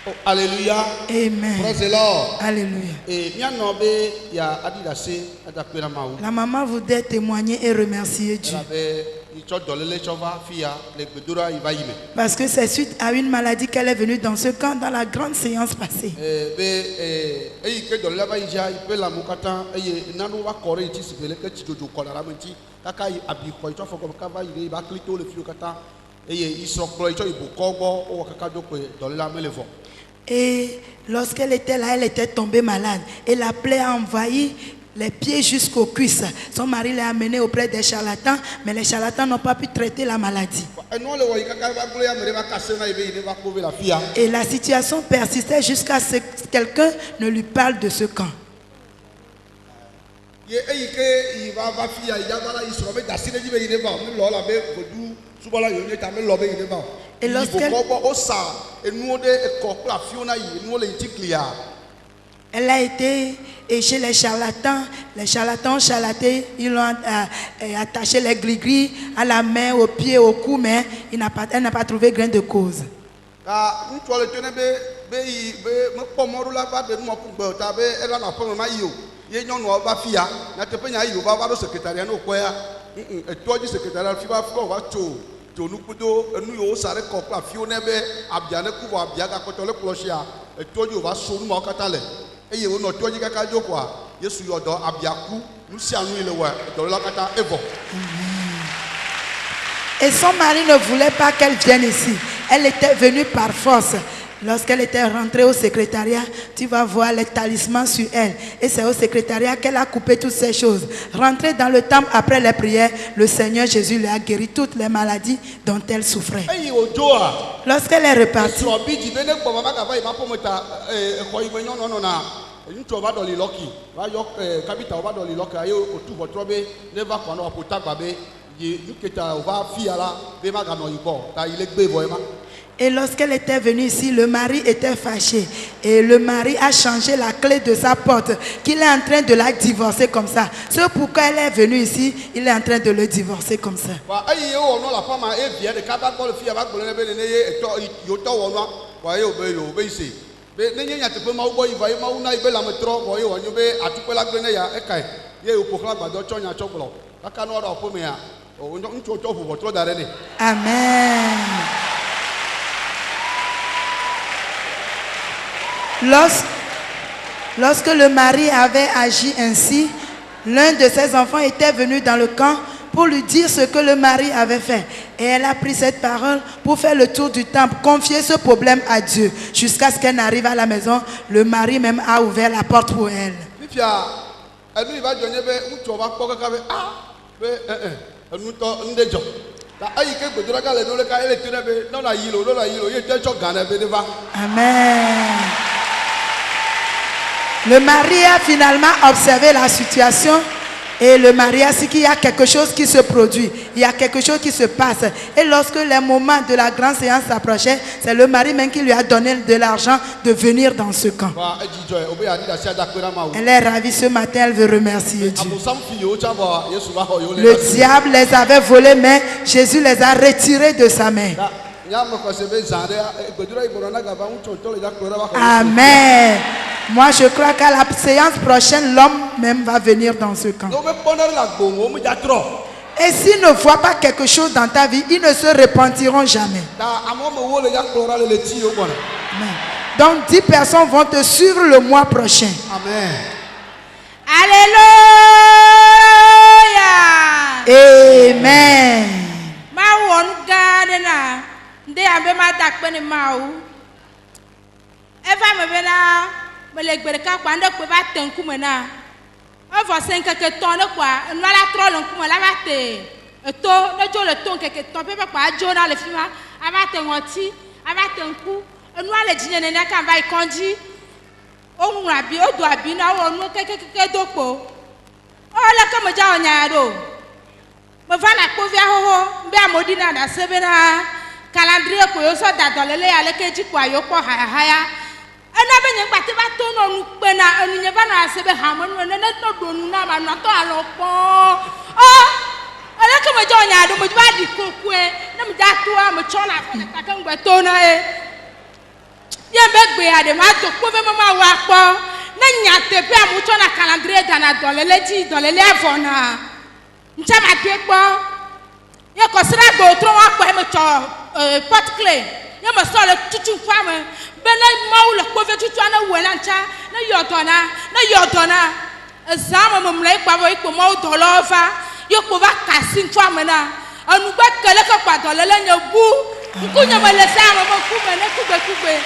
Oh, alléluia. Amen. Praise the Lord. Alléluia. Et mianɔ be ya adi da se ada kpe na mawu. La maman voudrait témoigner et remercier Dieu. Ela be itsɔ dɔléle tsɔ va fi ya le gbedoɖa yi va yi me. Parce que c'est suite à une maladie qu'elle est venue dans ce camp dans la grande séance passée. Be eyi ke dɔléle va yi dzia yi ƒe lãmewo katã eye nanewo va kɔ ɖe yi dzi si ke leke tsi dodo kɔ le la me ŋuti kaka yi abi xɔ yi tsɔ afɔ gɔme kaka va yi ɖe yi ba kli to le fi wo katã eye yi srɔ̃ kplɔ yi tsɔ yi bokɔ gbɔ wowɔ kaka do kpe dɔléla mele vɔ. Et lorsqu'elle était là, elle était tombée malade. Et la plaie a envahi les pieds jusqu'aux cuisses. Son mari l'a amenée auprès des charlatans, mais les charlatans n'ont pas pu traiter la maladie. Enua le wɔ yi kaka va gblɔ ya me ɖe va kase na yi be yi ne va kpɔ ve le afi ya. Et la situation persistait jusqu'à ce que quelqu'un ne lui parle de ce camp. Ye eyi ke yi va fi ya yi ya va la yi srɔ̃ be dasi ɖe dzi be yi ne va o ne lɔ la be godu subɔla yi ne ta me lɔ be yi ne va o. Et yi lorsqu'elle bokɔ gbɔ wosa enuwo ɖe ekɔ kple afiwo na yi enuwo le ŋuti klia. elle a été chez les charlatans ont charlaté, ils l'ont attaché les gris-gris à la main, aux pieds, au cou, mais elle n'a pas trouvé grain de cause. Ka ŋutsua le to ne be yi be mekpɔ mɔɖo la va ɖe numɔ kugbe o ta be ela na aƒeme ma yi o ye nyɔnua va fi ya nyateƒe nya yi o va ɖo sekretariat ne wòkpɔ ya etoa dzi sekretariat fi va fɔ va tso nukudo enu yiwo wosa ɖe kɔ kple afiwo ne be abia ne ku vɔ abia gakpɔtɔ le kplɔ sia etoa dzi wòva so numawo katã le eye wònɔ toa dzi kaka dzo koa Yesu yɔ dɔ abia ku nu sia nu yi le wɔ dɔléla katã evɔ. Et son mari ne voulait pas qu'elle vienne ici. Elle était venue par force. Lorsqu'elle était rentrée au secrétariat, tu vas voir les talismans sur elle. Et c'est au secrétariat qu'elle a coupé toutes ces choses. Rentrée dans le temple après les prières, le Seigneur Jésus lui a guéri toutes les maladies dont elle souffrait. Eyi wòdzoa. Lorsqu'elle est repartie, Esrɔ̃ bi dzi be ne gbɔ mama gava yi ma ƒome ta exɔ yi me nyɔnua nɔna ŋutsua va ɖɔli lɔki va yɔ kapitawo va ɖɔli lɔki eye wòtu ʋɔtrɔ be ne va kɔ ne wòaƒo tagba be yi nuketa wòva fi ya la be maganɔ yi gbɔ ta yi le gbe vɔ ye ma. et lorsqu'elle était venue ici, le mari était fâché. Et le mari a changé la clé de sa porte, qu'il est en train de la divorcer comme ça. C'est pourquoi elle est venue ici, il est en train de le divorcer comme ça. Wa eyi ye wònɔ le aƒea ma evia ɖeka va gbɔ le fi ya va gblɔ ne be nene ye etɔ yotɔ wɔnua wa ye wòbe yo be yi se be ne nye nyateƒe mawu gbɔ yi va ye mawu na yi be lãmetrɔ vɔ ye wòanyo be atukpe la gblẽ ne ya ekae ye wòƒoxlã agbadɔ tsɔ nya tsɔ gblɔ kaka ne woaɖo aƒe mea ŋutsuwo tsɔ ʋu ʋɔtrɔ da ɖe nɛ. Amen. Lorsque le mari avait agi ainsi, l'un de ses enfants était venu dans le camp pour lui dire ce que le mari avait fait. Et elle a pris cette parole pour faire le tour du temple, confier ce problème à Dieu. Jusqu'à ce qu'elle n'arrive à la maison, le mari même a ouvert la porte pour elle. Fifia, enu yi va dzɔ nye be ŋutsua va kpɔ kaka be be enutɔ nu ɖe dzɔ. Ta eyi ke gbedoɖa ka le ɖo ɖeka ele to ne be nɔna yi lo ye te tsɔ gã ne be ne va. Amen. Le mari a finalement observé la situation et le mari a dit qu'il y a quelque chose qui se produit, il y a quelque chose qui se passe. Et lorsque les moments de la grande séance s'approchaient, c'est le mari même qui lui a donné de l'argent de venir dans ce camp. Elle est ravie ce matin, elle veut remercier Dieu. Le diable les avait volés, mais Jésus les a retirés de sa main. Amen. Moi, je crois qu'à la séance prochaine, l'homme même va venir dans ce camp. Et s'ils ne voient pas quelque chose dans ta vie, ils ne se repentiront jamais. Amen. Donc, 10 personnes vont te suivre le mois prochain. Amen. Alléluia. Amen. Me le gbe ɖeka kpa ne kpe va te ŋkume na evɔ se ŋkeke tɔ ne kpa enua la trɔ le ŋkume la va te eto ne dzo le to ŋkeke tɔ pɛpɛ kpa adzo na le fi ma ava te ŋɔti ava tenku enu ale dzinye nene ka va yi kɔndzi woŋlɔ abi wodo abi na wɔ nu kekekeke do kpo wole ke me dza wɔ nya ya ɖo me va na kpovia xoxo be amewo ɖi na ɖase be na calendrier ko yo sɔ da dɔlele ya leke dzi kpoa yo kpɔ hayahaya ena be nye gbate va to nɔ nu kpe na enu nye va nɔ ase be hame nu ene ne to ɖo nu na ma nɔ tɔ alɔ kpɔ eleke me dza wɔ nya ya ɖo me va ɖi kokoe ne me dza toa me tsɔ na afɔ ɖeka ke ŋgbe to na ye ye be gbea ɖe ma do kpo be mama wɔ akpɔ ne nya teƒe amewo tsɔ na calendrier da na dɔlele dzi dɔlele avɔ na ntse ma doe kpɔ ye kɔsira gbe wotrɔ wa kpɔ ye me tsɔ pot clé ye me sɔ le tutu fa me be ne mawu le kpɔve tutua ne wɔe na ntsa ne yɔ dɔ na ezã me mle kpɔ avɔ ikpɔ mawu dɔlɔwo va ye kpɔ va kasi ntua me na enugbe kele ke kpa dɔlele nye bu ŋku nye me le se ame me ku me ne kugbe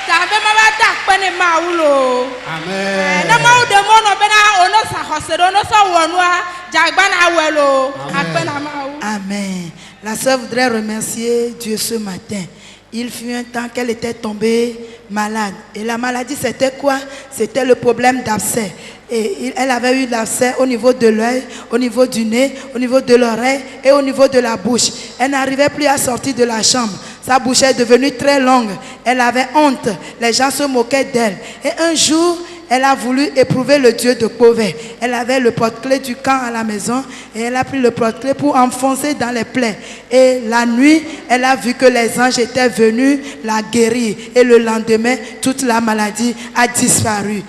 ta be ma va da akpe ne mawu lo Amen. ne mawu de mo nɔ bena ono sa xɔse ɖo ono sɔ wɔ nua dzagba na awɔe lo akpe na mawu. Amen. La sœur voudrait remercier Dieu ce matin. Il fut un temps qu'elle était tombée malade. Et la maladie, c'était quoi? C'était le problème d'abcès. Et elle avait eu l'abcès au niveau de l'œil, au niveau du nez, au niveau de l'oreille et au niveau de la bouche. Elle n'arrivait plus à sortir de la chambre. Sa bouche est devenue très longue. Elle avait honte. Les gens se moquaient d'elle. Et un jour, elle a voulu éprouver le Dieu de Kpové. Elle avait le porte-clés du camp à la maison et elle a pris le porte-clés pour enfoncer dans les plaies. Et la nuit, elle a vu que les anges étaient venus la guérir. Et le lendemain, toute la maladie a disparu.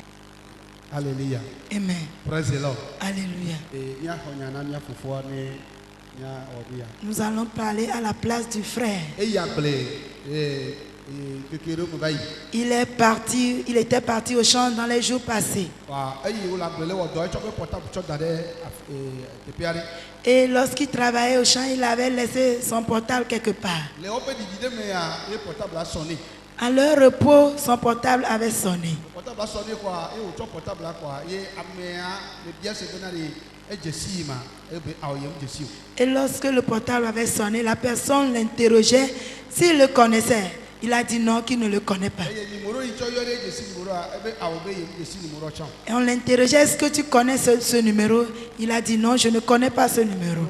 Alléluia. Amen. Praise the Lord. Alléluia. Et nya honyana nya fofoa ne nya obia. Nous allons parler à la place du frère. E ya ble kekere mo bayi. Il était parti au champ dans les jours passés. Wa eyi o la ble wo do e cho pe portable cho da de tepiari. Et lorsqu'il travaillait au champ, il avait laissé son portable quelque part. Le o pe di me ya e portable a sonné. À leur repos, son portable avait sonné. Portable a sonné quoi e o cho portable quoi ye amea le bien se bena le e jesi ma e be aoyem jesi. Et lorsque le portable avait sonné, la personne l'interrogeait s'il le connaissait. Il a dit non, qu'il ne le connaît pas. Et on l'interrogeait, est-ce que tu connais ce numéro? Il a dit non, je ne connais pas ce numéro.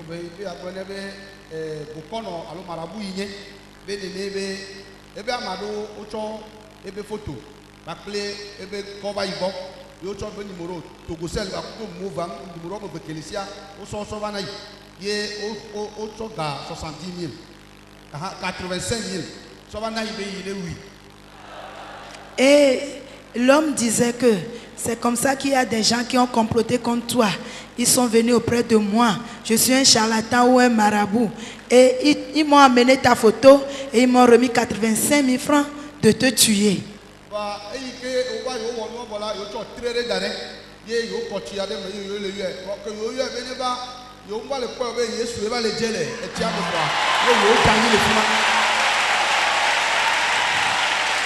Et l'homme disait que c'est comme ça qu'il y a des gens qui ont comploté contre toi. Ils sont venus auprès de moi. Je suis un charlatan ou un marabout. Et ils m'ont amené ta photo et ils m'ont remis 85 000 francs de te tuer.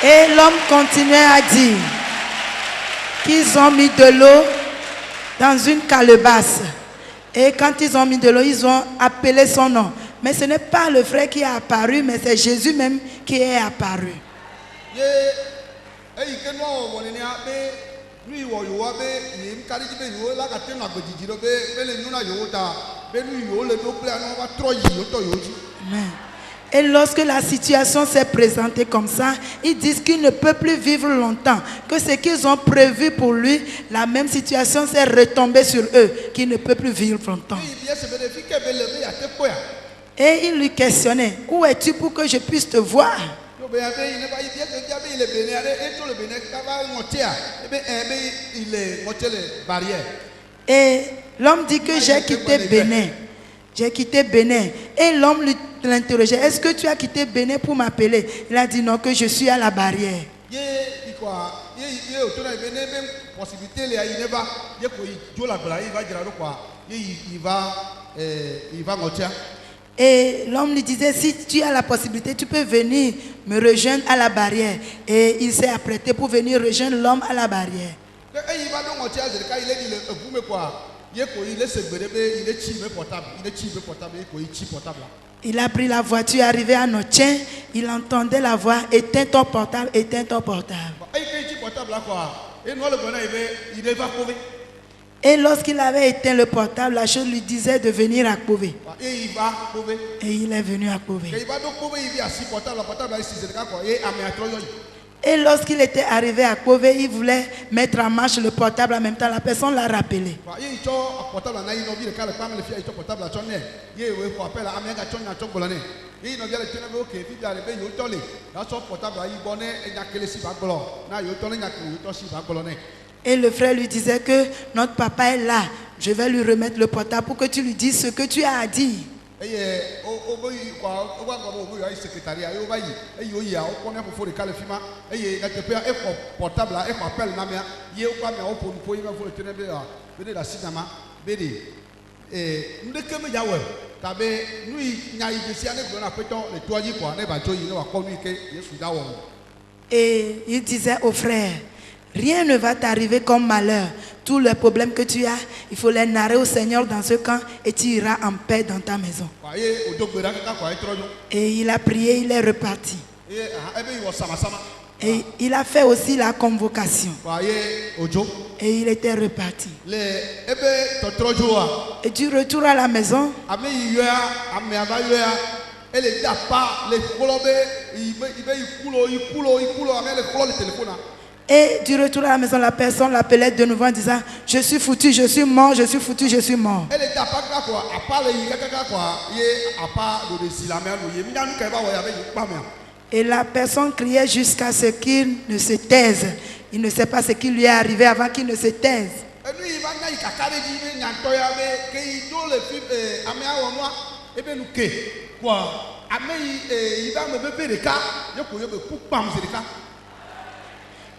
Et l'homme continuait à dire qu'ils ont mis de l'eau dans une calebasse. Et quand ils ont mis de l'eau, ils ont appelé son nom. Mais ce n'est pas le frère qui est apparu, mais c'est Jésus même qui est apparu. Amen. Et lorsque la situation s'est présentée comme ça, ils disent qu'il ne peut plus vivre longtemps, que ce qu'ils ont prévu pour lui, la même situation s'est retombée sur eux, qu'il ne peut plus vivre longtemps. Et il lui questionnait, où es-tu pour que je puisse te voir? Et l'homme dit que j'ai quitté Bénin. J'ai quitté Bénin. Et l'homme l'interrogeait, est-ce que tu as quitté Bénin pour m'appeler? Il a dit non, que je suis à la barrière. Et l'homme lui disait, si tu as la possibilité, tu peux venir me rejoindre à la barrière. Et il s'est apprêté pour venir rejoindre l'homme à la barrière. Il a pris la voiture, arrivé à Notien, il entendait la voix, éteins ton portable, éteins ton portable. Et lorsqu'il avait éteint le portable, la chose lui disait de venir à Kouvé. Et il est venu à Kouvé. Et lorsqu'il était arrivé à Kouvé, il voulait mettre en marche le portable en même temps. La personne l'a rappelé. Et le frère lui disait que notre papa est là. Je vais lui remettre le portable pour que tu lui dises ce que tu as à dire. Et il disait au frère, rien ne va t'arriver comme malheur. Tous les problèmes que tu as, il faut les narrer au Seigneur dans ce camp et tu iras en paix dans ta maison. Et il a prié, il est reparti. Et il a fait aussi la convocation. Et il était reparti. Et du retour à la maison, et du retour à la maison, la personne l'appelait de nouveau en disant, je suis foutu, je suis mort, je suis foutu, je suis mort. Et la personne criait jusqu'à ce qu'il ne se taise. Il ne sait pas ce qui lui est arrivé avant qu'il ne se taise.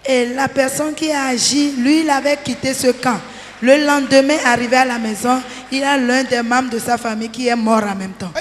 Et la personne qui a agi, lui, il avait quitté ce camp. Le lendemain, arrivé à la maison, il a l'un des membres de sa famille qui est mort en même temps.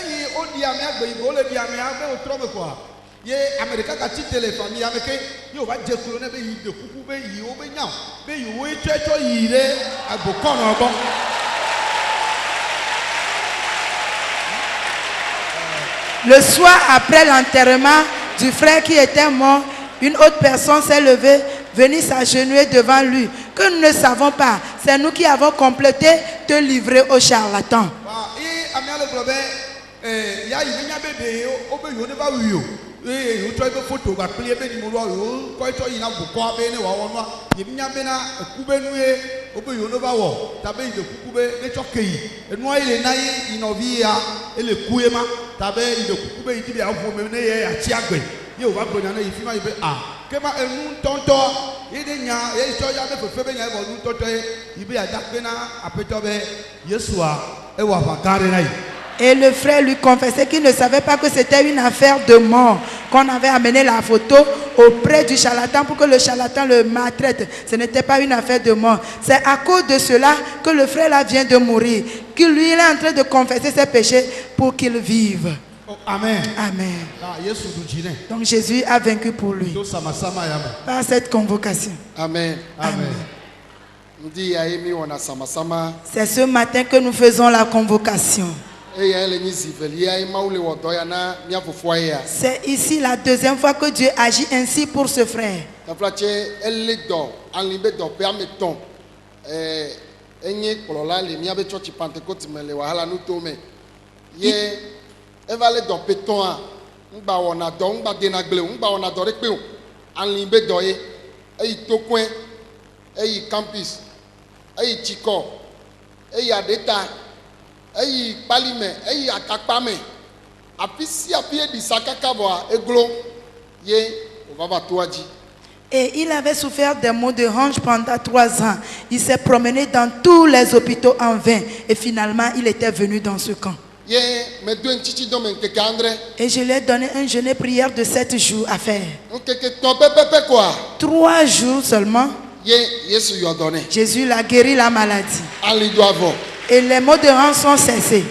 Le soir après l'enterrement du frère qui était mort, une autre personne s'est levée, venue s'agenouiller devant lui. Que nous ne savons pas, c'est nous qui avons complété de livrer aux charlatans. Et le frère lui confessait qu'il ne savait pas que c'était une affaire de mort, qu'on avait amené la photo auprès du charlatan pour que le charlatan le maltraite. Ce n'était pas une affaire de mort. C'est à cause de cela que le frère là vient de mourir, qu'il lui est en train de confesser ses péchés pour qu'il vive. Oh, amen. Amen. Donc Jésus a vaincu pour lui par cette convocation. Amen. Amen. Amen. C'est ce matin que nous faisons la convocation. C'est ici la deuxième fois que Dieu agit ainsi pour ce frère. Et il avait souffert des maux de hanche pendant 3 ans. Il s'est promené dans tous les hôpitaux en vain. Et finalement, il était venu dans ce camp. Et je lui ai donné un jeûne prière de 7 jours à faire. 3 jours seulement. Jésus l'a guéri la maladie. Et les maux de hanche sont cessés.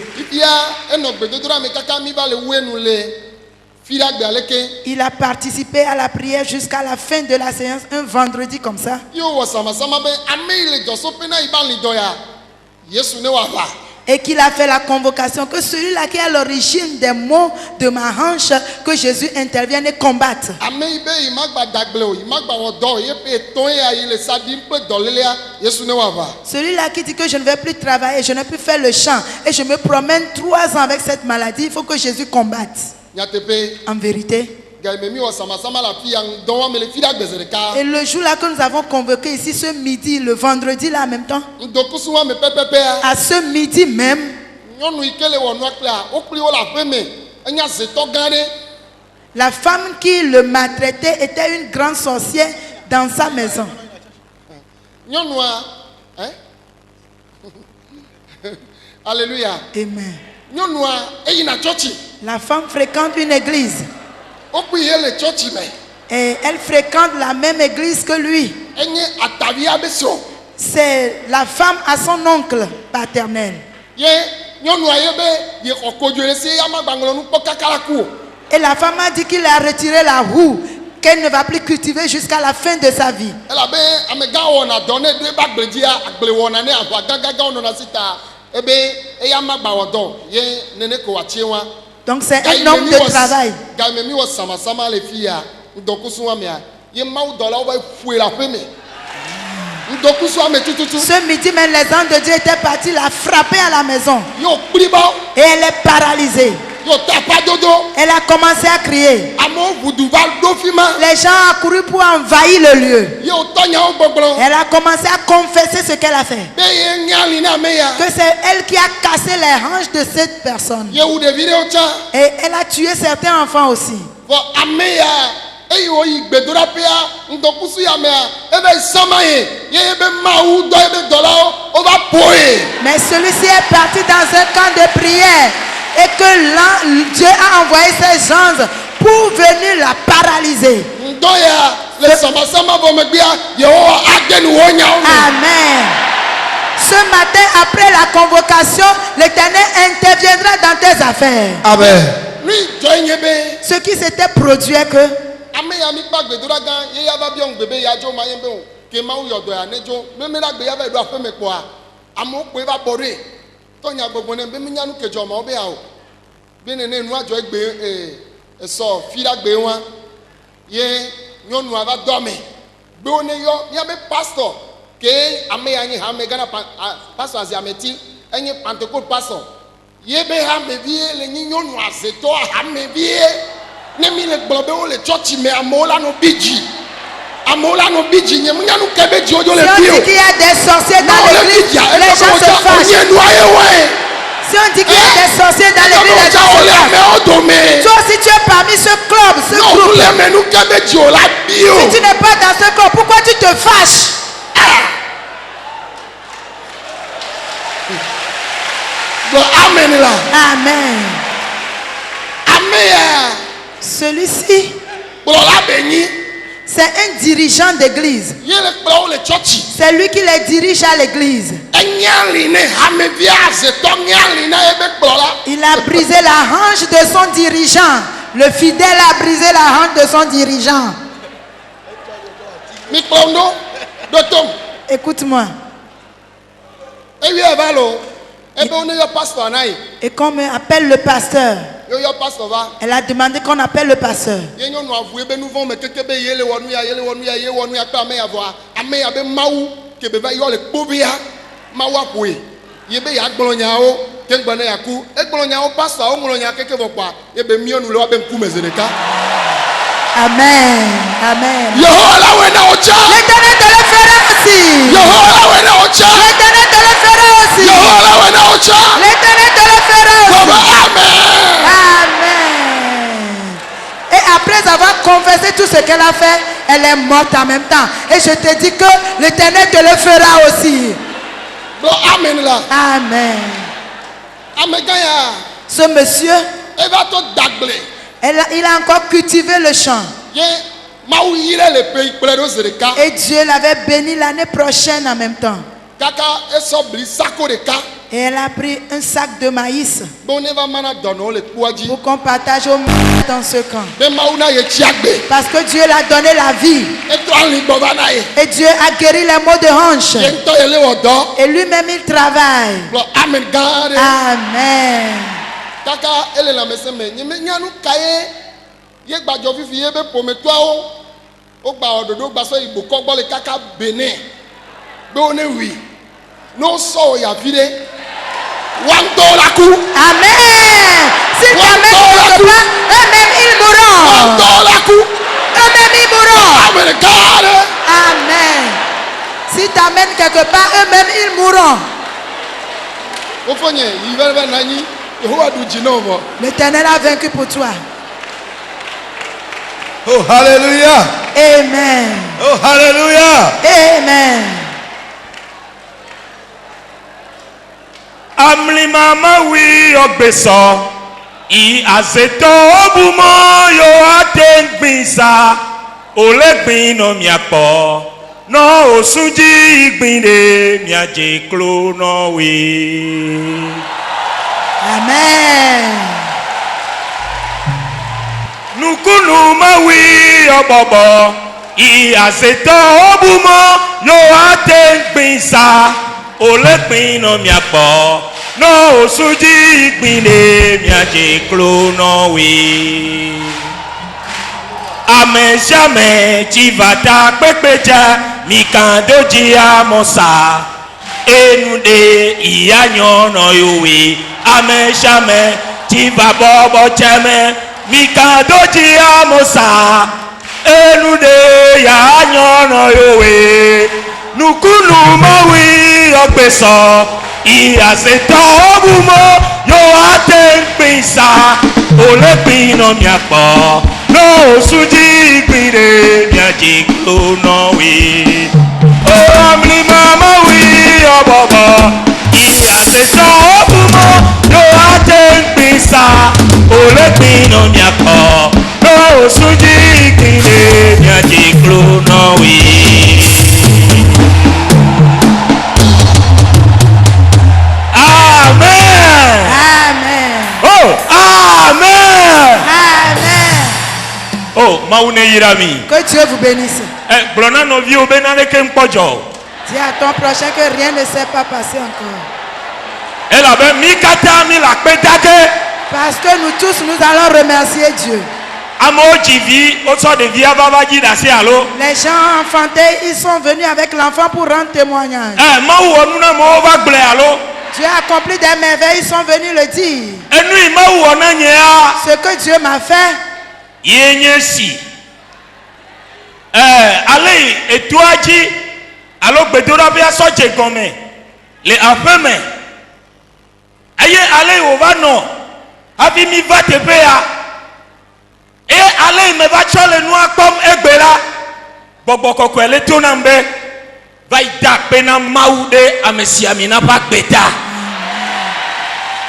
Il a participé à la prière jusqu'à la fin de la séance, un vendredi comme ça. et qu'il a fait la convocation, que celui-là qui est à l'origine des maux de ma hanche, que Jésus intervienne et combatte. Ame yi be yi ma gba dagble o, yi ma gba wɔ dɔ o, ye pe etɔn ya yi le sa dim kple dɔlélia, Yesu ne wa va. Celui-là qui dit que je ne vais plus travailler, je ne peux plus faire le champ et je me promène 3 ans avec cette maladie, il faut que Jésus combatte. Nyateƒe, En vérité. gaime mi wɔ samasama la fi ya ŋdɔ wa me le fi ɖa gbeze ɖeka. Et le jour là que nous avons convoqué ici, ce midi, le vendredi là en même temps, Ŋdɔkusu wa me pɛpɛpɛa. à ce midi même, Nyɔnu yi ke le wɔ nua kplea, wokpli wo le aƒe me, enya zetɔ gã ɖe. la femme qui le maltraitait était une grande sorcière dans sa maison. Nyɔnua, hein? Alléluia. Amen. Nyɔnua eyina tsɔtsi. La femme fréquente une église Wokpli ye le tsɔtsi me. et elle fréquente la même église que lui. Enye atavia be sio. C'est la femme à son oncle paternel. Ye nyɔnua ye be ye xɔ kodzo le se ya ma gbaŋlɔ nu kpɔ kaka la ku o. Et la femme a dit qu'il a retiré la roue qu'elle ne va plus cultiver jusqu'à la fin de sa vie. Elabe amegã wɔna dɔ ne do ebe agble dzia, agble wɔna ne aʋa gãgãgãwo nɔna si ta ebe eya ma gba wɔ dɔ ye nene ko wòatsi wa. Donc c'est un homme de travail. Game mi wɔ samasama le fi ya ŋdɔkusu wa mea ye mawu dɔlawo va ƒoe le aƒe me. Ŋdɔkusu wa me tututu. Ce midi même, les anges de Dieu étaient partis la frapper à la maison. Yo kpli bɔ. Et elle est paralysée. Yo tapa dodo. Elle a commencé à crier. Amewo ʋudu va ɖo fi ma. Les gens ont couru pour envahir le lieu. Ye wòtɔ nyawo gbɔgblɔ. Elle a commencé à confesser ce qu'elle a fait. Be ye nya li na ame ya. Que c'est elle qui a cassé les hanches de cette personne. Ye wu ɖevi ɖewo tsã. Et elle a tué certains enfants aussi. Vɔ ame ya eyi woyi gbedoɖaƒea ŋdɔkusu ya mea ebe sama ye ye be mawu dɔ ebe dɔlawo wova ƒoe. Mais celui-ci est parti dans un camp de prière. Et que là, Dieu a envoyé ses anges pour venir la paralyser. Ŋdɔ ya le samasama vɔ megbea yewoa ade nu wo nyawo me. Amen. Ce matin, après la convocation, l'Éternel interviendra dans tes affaires. Amen. Nu dzɔ nye be Ce qui s'était produit est que ame ya mi kpa gbedoɖa gã ye ya va biɔ ŋugbe be ya dzo ma ye be o ke mawu yɔ dɔ ya ne dzo meme la gbe ya va yi ɖo aƒe me kpɔa amewo kpoe va bɔ ɖoe tɔnya gbɔgbɔ ne be menya nu ke dzɔ ma wo be ya o be nene nua dzɔ egbe esɔ fi ɖa gbe wa ye nyɔnua va dɔ ame gbewo ne yɔ miabe pastor ke ame ya nye hame Ghana pastor aziameti enye Pentecost pastor ye be hamevie le nyi nyɔnu azetɔ hamevie. Ne mi le gblɔ be wo le tsɔtsi me amewo la no bi dzi amewo la no bi dzi nye munya nu ke be dzi wo dzo le si on bi o dit qu'il y a des sorciers na dans wo le bi l'église, dzia les gens se fâchent. onye nua ye wɔe Si on dit qu'il y a des sorciers dans l'église, les gens wo se le fâchent. amewo dome Toi aussi tu es parmi ce club, ce na wo groupe. le me nu ke be dzi wo la bi o Si tu n'es pas dans ce club, pourquoi tu te fâches? gblɔ amen la Amen. ame ya Celui-ci, kplɔla be nyi c'est un dirigeant d'église. ye le kplɔ wo le tsɔtsi C'est lui qui les dirige à l'église. enya li ne hamevia azetɔ nya li na ye be kplɔla Il a brisé la hanche de son dirigeant. Le fidèle a brisé la hanche de son dirigeant. mi kplɔ ŋdo ɖo tom Écoute-moi. ewi eva lo ebe wo ne yɔ pastor na yi Et qu'on me appelle le pasteur. yo yɔ pastor va. Elle a demandé qu'on appelle le pasteur. Ye nyɔnu avu ebe nu vɔ me keke be ye le wɔ nu ya ye le wɔ nu ya ye wɔ nu ya kpe ame ya vɔa ame ya be mawu ke be va yɔ le kpovia mawu aƒoe ye be ya gblɔ nyawo ke ŋgbe ne ya ku egblɔ nyawo pastor wo ŋlɔ nya keke vɔ kpa ye be miɔnu le woabe ŋkume zi ɖeka. Amen. Amen. Yehowa la wɔe na wo tsã. L'Éternel te le fera aussi. Yehowa la wɔe na wo tsã. L'Éternel te le fera aussi. Yehowa la wɔe na wo tsã. L'Éternel te le fera Baba aussi. amen. Amen. Et après avoir confessé tout ce qu'elle a fait, elle est morte en même temps. Et je te dis que l'Éternel te le fera aussi. Gblɔ amen la. Amen. Amegã ya Ce monsieur, eva to dagble il a encore cultivé le champ. ye mawu yi ɖe le pe kplɔe ɖo zi ɖeka Et Dieu l'avait béni l'année prochaine en même temps. kaka esɔ bli sako ɖeka. Et elle a pris un sac de maïs Bon, ne va mana donner le kouadji. pour qu'on partage au dans ce camp. Mais mauna ye chiagbe. Parce que Dieu l'a donné la vie. Et toi, li bovana ye. Et Dieu a guéri les maux de hanche. Yento ele wodo. Et lui-même, il travaille. Lo amen gare. Amen. Kaka ele la meseme. Nyeme nyanu kaye. Ye gbajo fifi ye be pometwa o. O gba ododo gba so igbo ko gbo le kaka bene. Be one wi. No so ya vide. Wanto la cou. Amen. Si ta mère ne peut pas, eux-mêmes ils mourront. Wanto la cou. Eux-mêmes ils mourront. Amen gare. Amen. Si t'amènes quelque part, eux-mêmes ils mourront. Ofonye, yivere nani. Yehowa du jinovo. L'Éternel a vaincu pour toi. Oh, hallelujah. Amen. Oh, hallelujah. Amen. Amli mama wi ogbeso I azeto obumo yo atengbinsa olegbin no miapo no osunji igbinde miaje klo no wi. Amen. Nukunu mawi obobo I azeto obumo yo atengbinsa olegbin no miapo no osuji igbinde miaje klo no wi. Ame jamais chivata pepeja mikandoji amosa enude iyanyo no yowe. Ame jamais chivabobo cheme mikandoji amosa enude iyanyo no yowe. Nukunu mawi ogbeso Iyaseto obumo yo atengbinsa olegbin no miapo no osuji igbinde miaje klo no wi. O amli mama wi obobo Iyaseto obumo yo atengbinsa olegbin no miapo no osuji igbinde miaje klo no wi. Oh, maune yirami. Que Dieu vous bénisse. Blona no vi obenale ke mpojo. Dis à ton prochain que rien ne s'est pas passé encore. Elle avait mi kata mi la pedage. Parce que nous tous, nous allons remercier Dieu. Amo jivi, oso de via babaji dasi alo. Les gens enfantés, ils sont venus avec l'enfant pour rendre témoignage. Ma wonuna mo va gle alo. Dieu a accompli des merveilles, ils sont venus le dire. Enu ma wona nyea. Ce que Dieu m'a fait. Yenye si. Ale etuaji alo gbedora bia so je gome. Le afeme. Aye ale ovano. Abi mi va te pea. Et ale me va chole noa kom egbela. Bobo koko ele tonambe. Va ida pena maude amesiami na pa beta.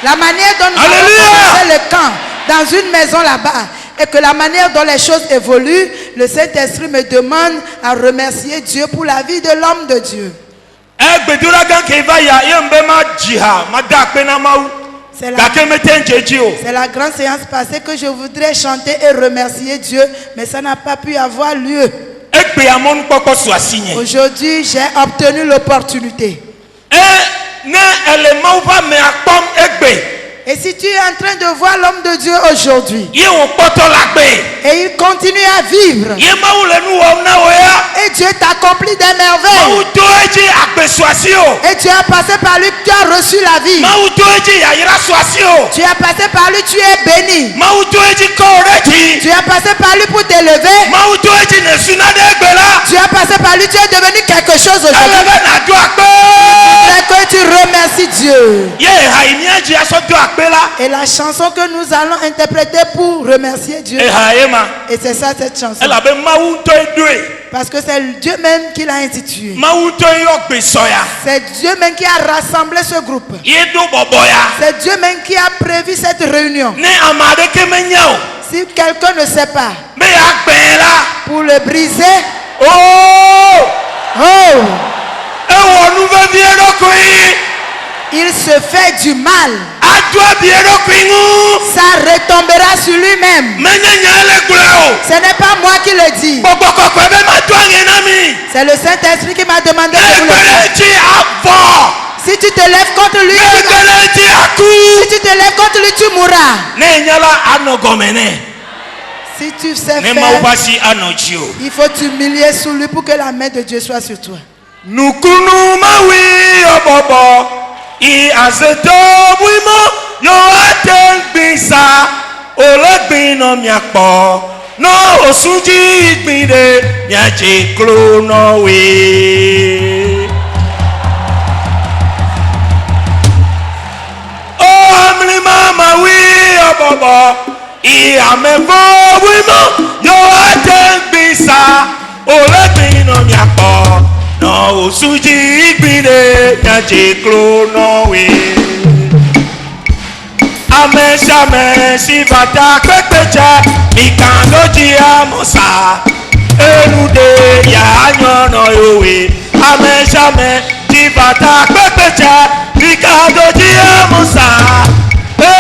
La manière dont nous avons commencé le camp dans une maison là-bas et que la manière dont les choses évoluent, le Saint-Esprit me demande à remercier Dieu pour la vie de l'homme de Dieu. C'est la grande séance passée que je voudrais chanter et remercier Dieu, mais ça n'a pas pu avoir lieu. Aujourd'hui, j'ai obtenu l'opportunité. Et si tu es en train de voir l'homme de Dieu aujourd'hui, et il continue à vivre, et Dieu t'accomplit des merveilles, et tu as passé par lui, tu as reçu la vie, tu as passé par lui, tu es béni, tu as passé par lui pour t'élever, tu as passé par lui, tu es devenu quelque chose aujourd'hui. C'est que tu remercies Dieu. Et la chanson que nous allons interpréter pour remercier Dieu, et c'est ça cette chanson, parce que c'est Dieu même qui l'a institué. C'est Dieu même qui a rassemblé ce groupe. C'est Dieu même qui a prévu cette réunion. Si quelqu'un ne sait pas, pour le briser, il se fait du mal. Adwa biero kwingu. Ça retombera sur lui-même. Ce n'est pas moi qui le dis. C'est le Saint-Esprit qui m'a demandé de vous le faire. Si tu te lèves contre lui, si tu te lèves contre lui, tu mourras. Si tu sais faire, il faut t'humilier sous lui pour que la main de Dieu soit sur toi. Nukunu mawi obobo I azeto wimo yo aten bisa olegbin no miapo no osunji igbinde miaje klo no we o amli mama wi obobo I amefo wimo yo aten bisa olegbin no miapo no osuji igbinde nyaje klo no we ameshame sivata pepecha ikandoji amosa enude ya nyono yowe ameshame sivata pepecha ikandoji amosa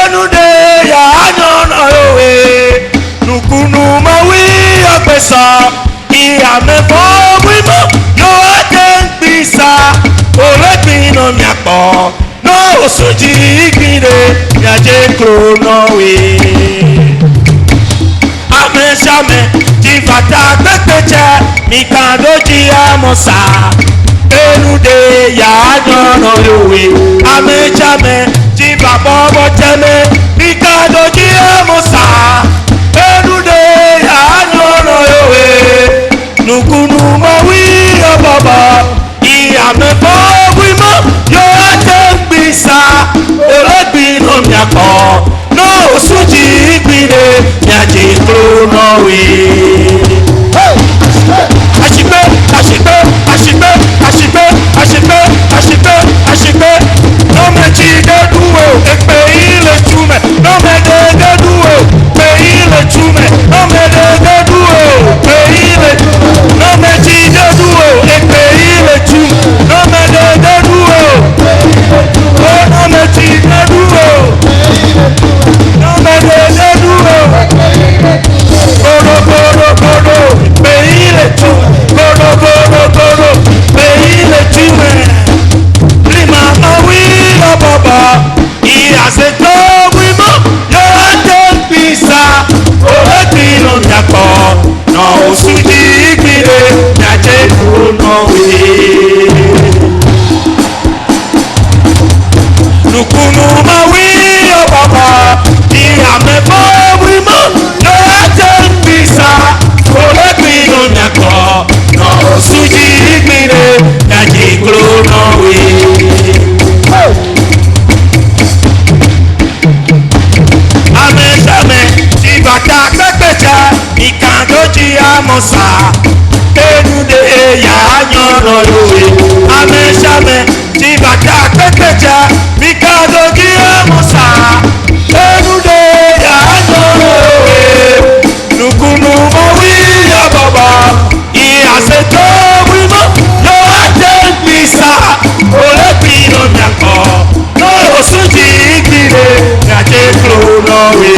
enude ya nyono yowe nukunu mawi opesa iamefo wimo yo aten bisa olegbin no miapo no osuji igbinde yaje kro no we ameshame jifata pepeche mikandoji amosa enude ya nyono yowe ameshame jifabo boteme mikandoji amosa enude ya nyono yowe nukunu mawi baba iamefo wimo yo atembisa olegbin no miako no osuji igbinde miaje klo no we ashipe ashipe ashipe ashipe ashipe ashipe ashipe no mechi deduo ekpe ile tume no me deduo pe ile tume no me deduo pe ile no mechi deduo ekpe ile tume no me deduo oh no mechi deduo no me deduo koro koro koro pe ile tume koro koro koro pe ile tume lima mawi baba I aseto wimo yo aten bisa olegbin no miako no osuji igbinde yaje kro no we nukunu mawi baba iamefo wimo yo aten bisa olegbin no miako no osuji igbinde yaje kro no we ameshame jibata pepecha ikandoji amosa enude ya nyono yowe ameshame jibata pepecha ikandoji amosa enude ya nyono yowe nukunu mawi ya baba iaseto wimo yo aten bisa olegbin no miako no osuji igbinde yaje klo no we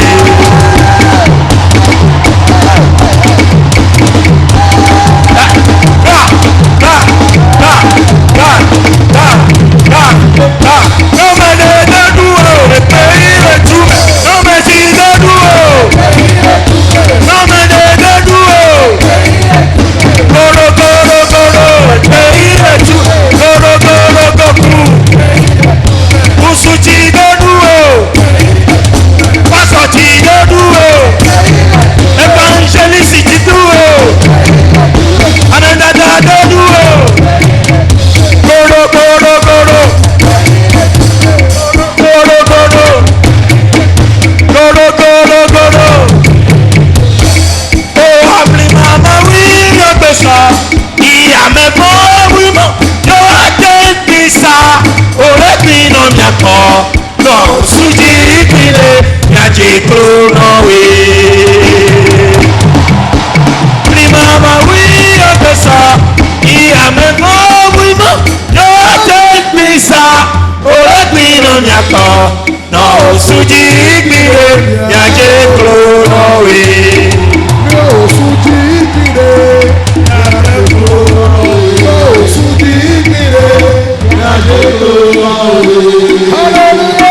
suji gbire yaje klonowe. Yóò súnjí kiri, yàrá kúrò. Yóò súnjí kiri, yàrá kúrò. Hallelujah!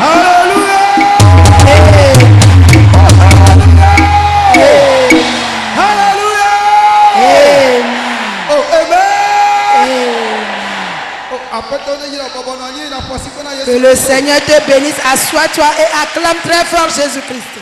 Hallelujah! Hallelujah! Oh, amen! Oh, apôtre, il y a pas bon, il y a pas si bon. Que le Seigneur te bénisse. Assois-toi et acclame très fort Jésus-Christ.